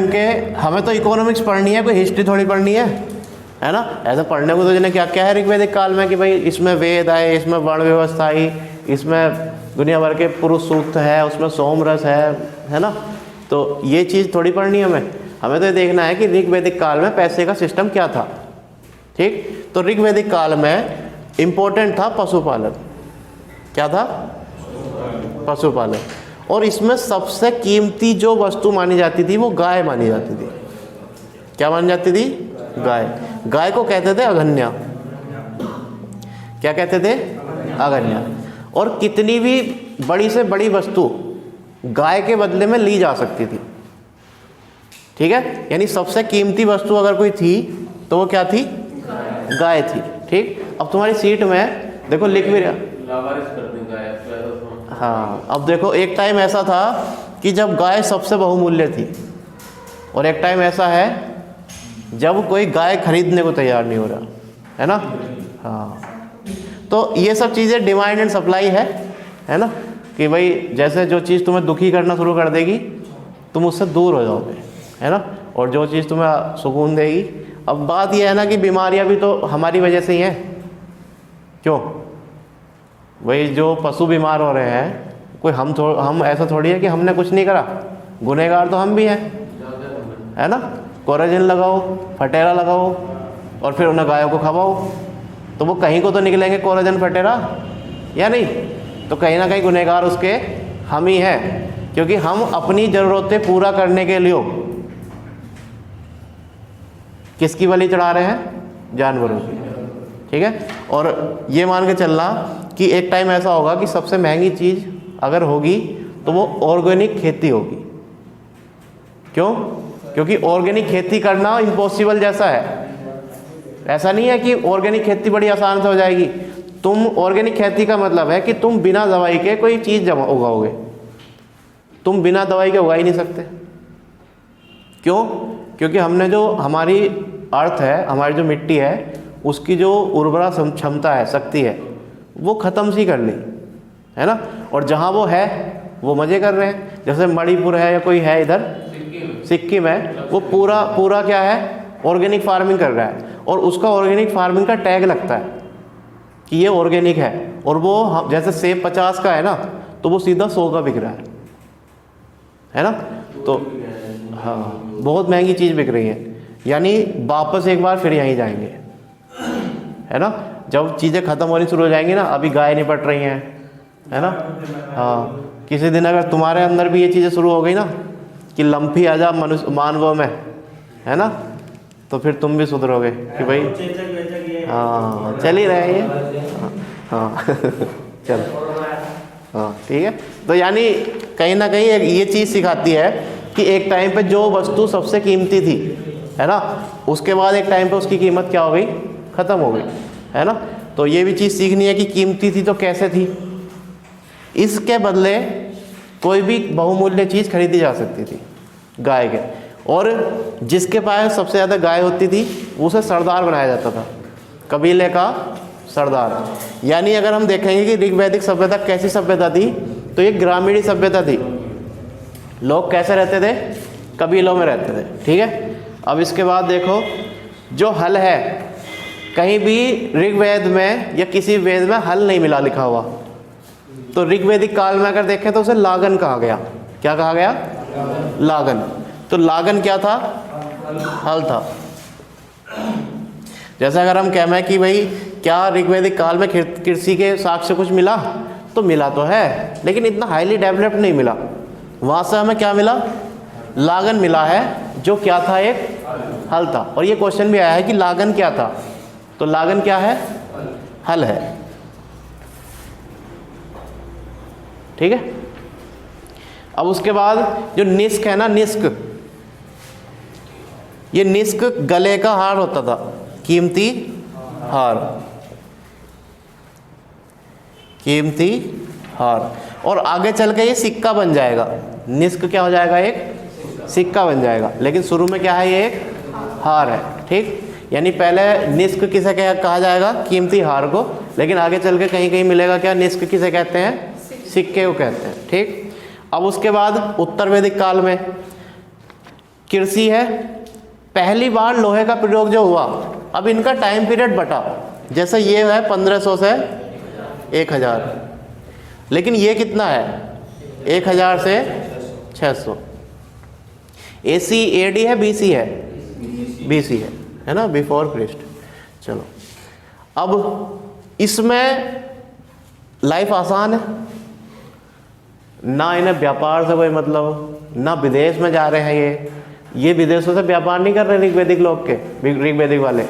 हमें तो इकोनॉमिक्स पढ़नी है, कोई हिस्ट्री थोड़ी पढ़नी है ना। ऐसा पढ़ने को तो जिन्हें क्या क्या है ऋग्वैदिक काल में कि भाई इसमें वेद आए, इसमें वर्ण व्यवस्था आई, इसमें दुनिया भर के पुरुष सूक्त है, उसमें सोमरस है ना। तो ये चीज़ थोड़ी पढ़नी है हमें तो ये देखना है कि ऋग्वैदिक काल में पैसे का सिस्टम क्या था। ठीक, तो ऋग्वैदिक काल में इम्पोर्टेंट था पशुपालन। क्या था? पशुपालन। और इसमें सबसे कीमती जो वस्तु मानी जाती थी वो गाय मानी जाती थी। क्या मानी जाती थी? गाय। गाय को कहते थे अगन्या। क्या कहते थे? अगन्या। और कितनी भी बड़ी से बड़ी वस्तु गाय के बदले में ली जा सकती थी। ठीक है, यानी सबसे कीमती वस्तु अगर कोई थी तो वो क्या थी? गाय थी। ठीक, अब तुम्हारी सीट में देखो लिख भी रहा। लावारिस कर दें गाय तो। हाँ, अब देखो एक टाइम ऐसा था कि जब गाय सबसे बहुमूल्य थी, और एक टाइम ऐसा है जब कोई गाय खरीदने को तैयार नहीं हो रहा, है ना। हाँ, तो ये सब चीज़ें डिमांड एंड सप्लाई है ना, कि भाई जैसे जो चीज़ तुम्हें दुखी करना शुरू कर देगी तुम उससे दूर हो जाओगे, है ना। और जो चीज़ तुम्हें सुकून देगी। अब बात यह है ना कि बीमारियां भी तो हमारी वजह से ही हैं। क्यों? वही जो पशु बीमार हो रहे हैं, कोई हम ऐसा थोड़ी है कि हमने कुछ नहीं करा, गुनहगार तो हम भी हैं, है ना। कोराजिन लगाओ, फटेरा लगाओ और फिर उन्हें गायों को खवाओ, तो वो कहीं को तो निकलेंगे कोराजिन फटेरा, या नहीं? तो कहीं ना कहीं गुनहगार उसके हम ही हैं, क्योंकि हम अपनी ज़रूरतें पूरा करने के लिए किसकी बलि चढ़ा रहे हैं? जानवरों की। ठीक है, और ये मान के चलना कि एक टाइम ऐसा होगा कि सबसे महंगी चीज़ अगर होगी तो वो ऑर्गेनिक खेती होगी। क्यों? क्योंकि ऑर्गेनिक खेती करना इम्पॉसिबल जैसा है। ऐसा नहीं है कि ऑर्गेनिक खेती बड़ी आसान से हो जाएगी। तुम ऑर्गेनिक खेती का मतलब है कि तुम बिना दवाई के कोई चीज़ उगाओगे। तुम बिना दवाई के उगा ही नहीं सकते। क्यों? क्योंकि हमने जो हमारी अर्थ है, हमारी जो मिट्टी है, उसकी जो उर्वरा क्षमता है, शक्ति है, वो ख़त्म सी कर ली, है ना। और जहाँ वो है वो मज़े कर रहे हैं। जैसे मणिपुर है या कोई है इधर सिक्किम है, वो पूरा क्या है? ऑर्गेनिक फार्मिंग कर रहा है, और उसका ऑर्गेनिक फार्मिंग का टैग लगता है कि ये ऑर्गेनिक है। और वो जैसे सेब 50 का है ना, तो वो सीधा 100 का बिक रहा है ना। तो हाँ, बहुत महंगी चीज़ बिक रही है, यानी वापस एक बार फिर यहीं जाएंगे, है ना। जब चीज़ें ख़त्म होनी शुरू हो जाएंगी ना, अभी गाय निपट रही हैं, है ना। हाँ, किसी दिन अगर तुम्हारे अंदर भी ये चीज़ें शुरू हो गई ना कि लम्फी आ जा मनुष्य मानवों में, है ना, तो फिर तुम भी सुधरोगे कि भाई हाँ चल ही रहे हैं। हाँ चलो, हाँ ठीक है। तो यानी कहीं ना कहीं ये चीज़ सिखाती है कि एक टाइम पे जो वस्तु सबसे कीमती थी, है ना, उसके बाद एक टाइम पे उसकी कीमत क्या हो गई? ख़त्म हो गई, है ना। तो ये भी चीज़ सीखनी है कि कीमती थी तो कैसे थी। इसके बदले कोई भी बहुमूल्य चीज़ खरीदी जा सकती थी गाय के, और जिसके पास सबसे ज़्यादा गाय होती थी उसे सरदार बनाया जाता था, कबीले का सरदार। यानी अगर हम देखेंगे कि ऋग्वैदिक सभ्यता कैसी सभ्यता थी, तो ये ग्रामीण सभ्यता थी। लोग कैसे रहते थे? कबीलों में रहते थे। ठीक है, अब इसके बाद देखो, जो हल है, कहीं भी ऋग्वेद में या किसी वेद में हल नहीं मिला लिखा हुआ। तो ऋग्वैदिक काल में अगर देखें तो उसे लागन कहा गया। क्या कहा गया? लागन। तो लागन क्या था? हल था। जैसे अगर हम कहें कि भाई क्या ऋग्वैदिक काल में कृषि के साक्ष्य कुछ मिला, तो मिला तो है, लेकिन इतना हाईली डेवलप्ड नहीं मिला। वहाँ से हमें क्या मिला? लागन मिला है, जो क्या था? एक हल था। और ये क्वेश्चन भी आया है कि लागन क्या था, तो लागन क्या है? हल है। ठीक है, अब उसके बाद जो निष्क है ना, निष्क, ये निष्क गले का हार होता था, कीमती हार, कीमती हार। और आगे चल के ये सिक्का बन जाएगा। निष्क क्या हो जाएगा? एक सिक्का बन जाएगा। लेकिन शुरू में क्या है? ये एक हार है। ठीक, यानी पहले निष्क किसे कहा जाएगा, कीमती हार को, लेकिन आगे चल के कहीं कहीं मिलेगा क्या, निष्क किसे कहते हैं, सिक्के को कहते हैं। ठीक, अब उसके बाद उत्तर वैदिक काल में कृषि है। पहली बार लोहे का प्रयोग जो हुआ, अब इनका टाइम पीरियड बटा, जैसे ये है 1500 से 1000, लेकिन ये कितना है 1000 से 600। AC AD है BC है, BC है ना, बिफोर क्रिस्ट। चलो, अब इसमें लाइफ आसान है, ना इन्हें व्यापार से कोई मतलब, ना विदेश में जा रहे हैं, ये विदेशों से व्यापार नहीं कर रहे ऋग्वैदिक लोग के, ऋग्वैदिक वाले।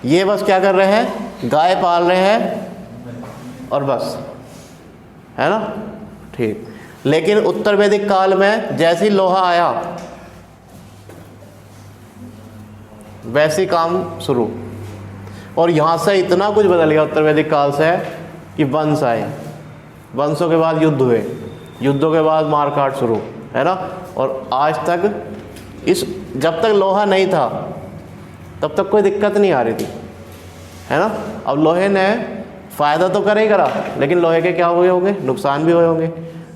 ये बस क्या कर रहे हैं, गाय पाल रहे हैं और बस, है ना। ठीक, लेकिन उत्तर वैदिक काल में जैसे ही लोहा आया वैसे काम शुरू, और यहाँ से इतना कुछ बदल गया उत्तर वैदिक काल से कि वंश आए, वंशों के बाद युद्ध हुए, युद्धों के बाद मारकाट शुरू, है ना। और आज तक इस, जब तक लोहा नहीं था तब तक कोई दिक्कत नहीं आ रही थी, है ना। अब लोहे ने फ़ायदा तो कर ही करा, लेकिन लोहे के क्या हुए होंगे, नुकसान भी हुए होंगे।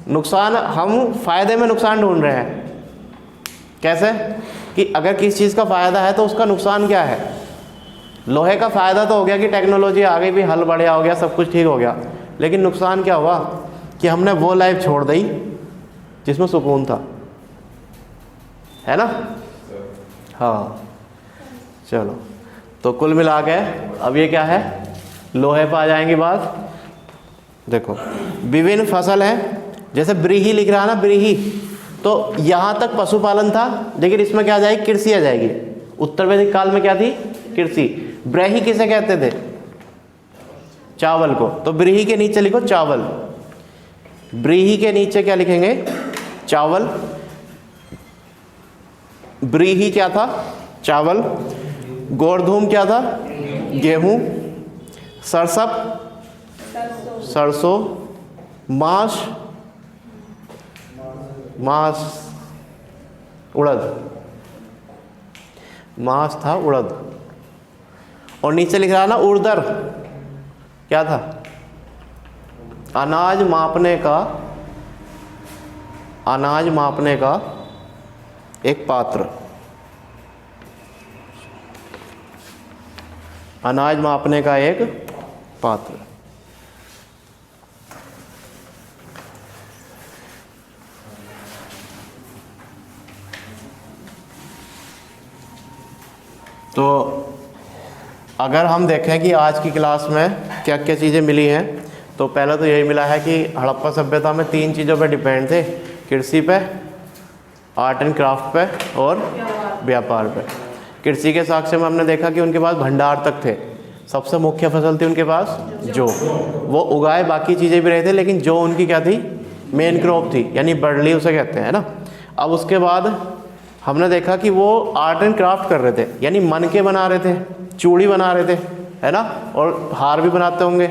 नुकसान, हम फ़ायदे में नुकसान ढूंढ रहे हैं। कैसे कि अगर किसी चीज़ का फ़ायदा है तो उसका नुकसान क्या है। लोहे का फ़ायदा तो हो गया कि टेक्नोलॉजी आ गई, भी हल बढ़िया हो गया, सब कुछ ठीक हो गया, लेकिन नुकसान क्या हुआ कि हमने वो लाइफ छोड़ दी जिसमें सुकून था, है ना। हाँ, चलो, तो कुल मिला के अब ये क्या है, लोहे पर आ जाएंगी बात। देखो, विभिन्न फसल है, जैसे ब्रीही लिख रहा है ना, ब्रीही, तो यहाँ तक पशुपालन था, लेकिन इसमें क्या आ जाएगी, कृषि आ जाएगी। उत्तर वैदिक काल में क्या थी, कृषि। ब्रीही किसे कहते थे, चावल को, तो ब्रीही के नीचे लिखो चावल, ब्रीही के नीचे क्या लिखेंगे, चावल। ब्रीही क्या था, चावल। गोरधूम क्या था, गेहूं। सरसप, सरसों। माश, मास, उड़द, मास था उड़द। और नीचे लिख रहा ना उर्दर, क्या था, अनाज मापने का, अनाज मापने का एक पात्र, अनाज मापने का एक पात्र। तो अगर हम देखें कि आज की क्लास में क्या क्या चीज़ें मिली हैं, तो पहला तो यही मिला है कि हड़प्पा सभ्यता में 3 चीज़ों पे डिपेंड थे, कृषि पे, आर्ट एंड क्राफ्ट पे और व्यापार पे। कृषि के साक्ष्य में हमने देखा कि उनके पास भंडार तक थे, सबसे मुख्य फसल थी उनके पास जौ, वो उगाए बाकी चीज़ें भी रहे थे, लेकिन जौ उनकी क्या थी, मेन क्रॉप थी, यानी बर्ली उसे कहते हैं ना। अब उसके बाद हमने देखा कि वो आर्ट एंड क्राफ्ट कर रहे थे, यानी मनके बना रहे थे, चूड़ी बना रहे थे, है ना, और हार भी बनाते होंगे।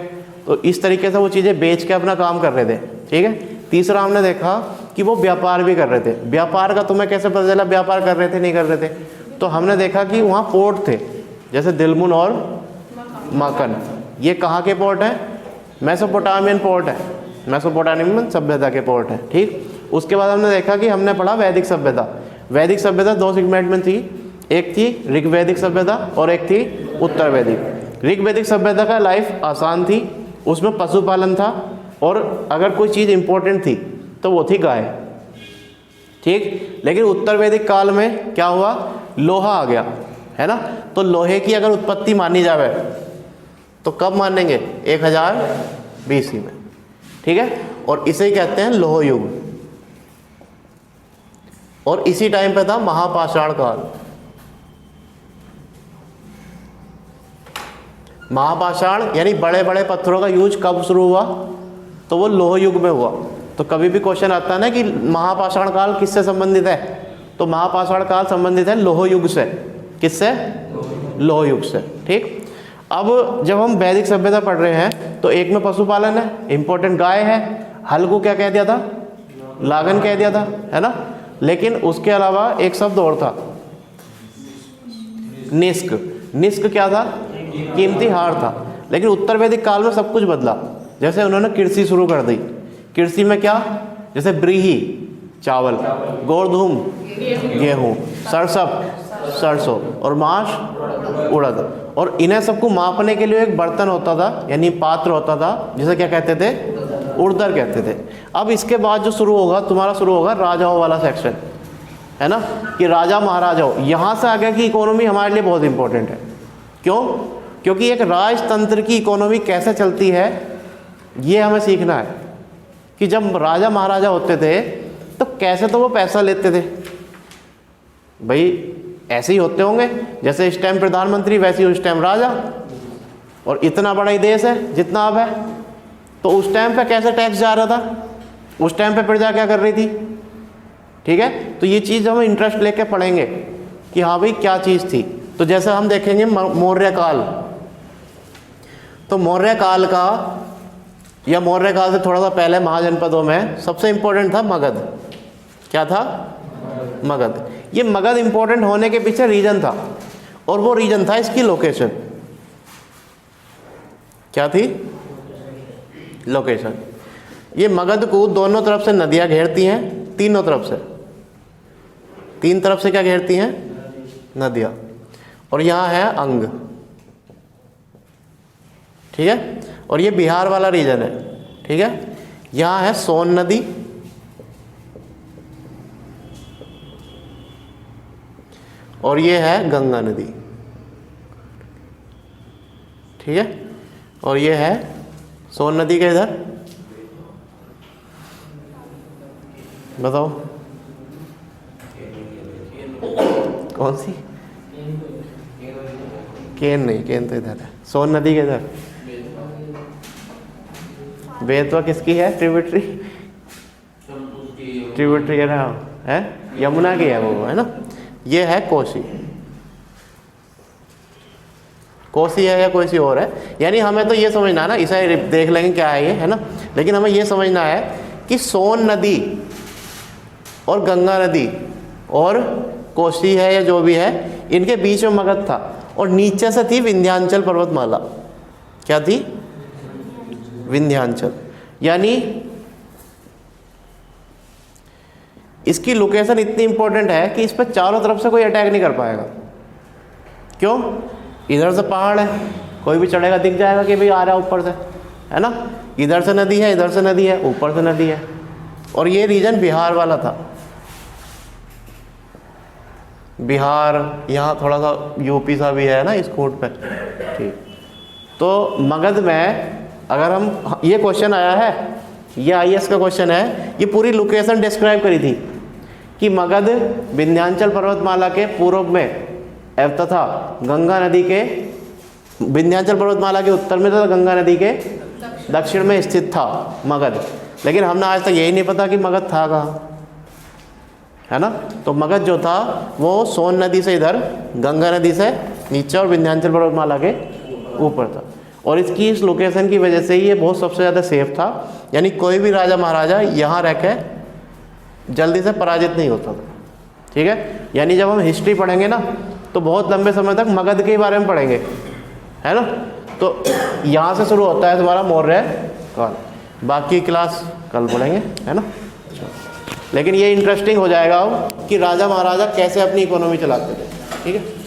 तो इस तरीके से वो चीज़ें बेच के अपना काम कर रहे थे। ठीक है। तीसरा हमने देखा कि वो व्यापार भी कर रहे थे। व्यापार का तुम्हें कैसे पता चला व्यापार कर रहे थे नहीं कर रहे थे, तो हमने देखा कि वहाँ पोर्ट थे, जैसे दिलमुन और माकन। ये कहाँ के पोर्ट हैं, मेसोपोटामियन पोर्ट है, मेसोपोटामियन सभ्यता के पोर्ट है। ठीक। उसके बाद हमने देखा कि हमने पढ़ा वैदिक सभ्यता। वैदिक सभ्यता 2 सेगमेंट में थी, एक थी ऋग्वैदिक सभ्यता और एक थी उत्तर वैदिक। ऋग्वैदिक सभ्यता का लाइफ आसान थी, उसमें पशुपालन था, और अगर कोई चीज़ इंपॉर्टेंट थी तो वो थी गाय। ठीक। लेकिन उत्तर वैदिक काल में क्या हुआ, लोहा आ गया, है ना। तो लोहे की अगर उत्पत्ति मानी जाए तो कब मानेंगे, 1000 BC में। ठीक है। और इसे ही कहते हैं लोह युग। और इसी टाइम पे था महापाषाण काल। महापाषाण यानी बड़े बड़े पत्थरों का यूज कब शुरू हुआ, तो वो लोह युग में हुआ। तो कभी भी क्वेश्चन आता है ना कि महापाषाण काल किससे संबंधित है, तो महापाषाण काल संबंधित है लोह युग से। किससे, लोह युग से। ठीक। अब जब हम वैदिक सभ्यता पढ़ रहे हैं तो एक में पशुपालन है, इंपॉर्टेंट गाय है, हल को क्या कह दिया था, लागन कह दिया था, है ना। लेकिन उसके अलावा एक शब्द और था, निष्क। निष्क क्या था? कीमती हार था। लेकिन उत्तर वैदिक काल में सब कुछ बदला। जैसे उन्होंने कृषि शुरू कर दी। कृषि में क्या? जैसे ब्रीही चावल, गोधूम गेहूँ, सरसप सरसों और माश उड़द। और इन्हें सबको मापने के लिए एक बर्तन होता था, यानी पात्र होता था, जिसे क्या कहते थे? उर्दर कहते थे। अब इसके बाद जो शुरू होगा तुम्हारा, शुरू होगा राजाओं वाला सेक्शन, है ना, कि राजा महाराजाओं। यहाँ से आगे की इकोनॉमी हमारे लिए बहुत इंपॉर्टेंट है। क्यों? क्योंकि एक राजतंत्र की इकोनॉमी कैसे चलती है ये हमें सीखना है। कि जब राजा महाराजा होते थे तो कैसे तो वो पैसा लेते थे, भाई ऐसे ही होते होंगे जैसे इस टाइम प्रधानमंत्री, वैसे ही उस टाइम राजा। और इतना बड़ा ही देश है जितना अब है, तो उस टाइम पे कैसे टैक्स जा रहा था, उस टाइम पे प्रजा क्या कर रही थी। ठीक है, तो ये चीज़ हम इंटरेस्ट लेके पढ़ेंगे कि हाँ भाई क्या चीज़ थी। तो जैसे हम देखेंगे मौर्य काल, तो मौर्य काल का, या मौर्य काल से थोड़ा सा पहले महाजनपदों में सबसे इंपॉर्टेंट था मगध। क्या था? मगध। ये मगध इंपॉर्टेंट होने के पीछे रीजन था, और वो रीजन था इसकी लोकेशन। क्या थी? लोकेशन। ये मगध को दोनों तरफ से नदियां घेरती हैं, तीनों तरफ से, तीन तरफ से क्या घेरती हैं? नदियां। और यहाँ है अंग। ठीक है, और ये बिहार वाला रीजन है। ठीक है, यहाँ है सोन नदी, और ये है गंगा नदी। ठीक है, और ये है सोन नदी के इधर, बताओ कौन सी? केन नहीं, केन तो इधर है। सोन नदी के इधर बेतवा किसकी है? ट्रिब्यूटरी, ट्रिब्यूटरी है यमुना की है वो, है ना। ये है कोसी। कोसी है या कोई सी और है, यानी हमें तो ये समझना है ना, इसे देख लेंगे क्या है ये, है ना। लेकिन हमें ये समझना है कि सोन नदी और गंगा नदी और कोसी है या जो भी है, इनके बीच में मगध था, और नीचे से थी विंध्याचल पर्वतमाला। क्या थी? विंध्याचल। यानी इसकी लोकेशन इतनी इंपॉर्टेंट है कि इस पर चारों तरफ से कोई अटैक नहीं कर पाएगा। क्यों? इधर से पहाड़ है, कोई भी चढ़ेगा दिख जाएगा कि भाई आ रहा है ऊपर से, है ना। इधर से नदी है, इधर से नदी है, ऊपर से नदी है। और ये रीजन बिहार वाला था। बिहार, यहाँ थोड़ा सा यूपी सा भी है ना इस कोट पे। ठीक, तो मगध में अगर हम, ये क्वेश्चन आया है, ये आईएएस का क्वेश्चन है, ये पूरी लोकेशन डिस्क्राइब करी थी कि मगध विंध्याचल पर्वतमाला के पूर्व में तथा गंगा नदी के, विंध्याचल पर्वतमाला के उत्तर में तथा गंगा नदी के दक्षिण में स्थित था मगध। लेकिन हमने आज तक यही नहीं पता कि मगध था कहाँ, है ना। तो मगध जो था वो सोन नदी से इधर, गंगा नदी से नीचे और विंध्याचल पर्वतमाला के ऊपर था। और इसकी इस लोकेशन की वजह से ही ये बहुत सबसे ज़्यादा सेफ था, यानी कोई भी राजा महाराजा यहाँ रह के जल्दी से पराजित नहीं होता था। ठीक है, यानी जब हम हिस्ट्री पढ़ेंगे ना तो बहुत लंबे समय तक मगध के बारे में पढ़ेंगे, है ना। तो यहाँ से शुरू होता है तुम्हारा मौर्य काल। बाकी क्लास कल पढ़ेंगे, है ना। लेकिन ये इंटरेस्टिंग हो जाएगा अब कि राजा महाराजा कैसे अपनी इकोनॉमी चलाते थे। ठीक है।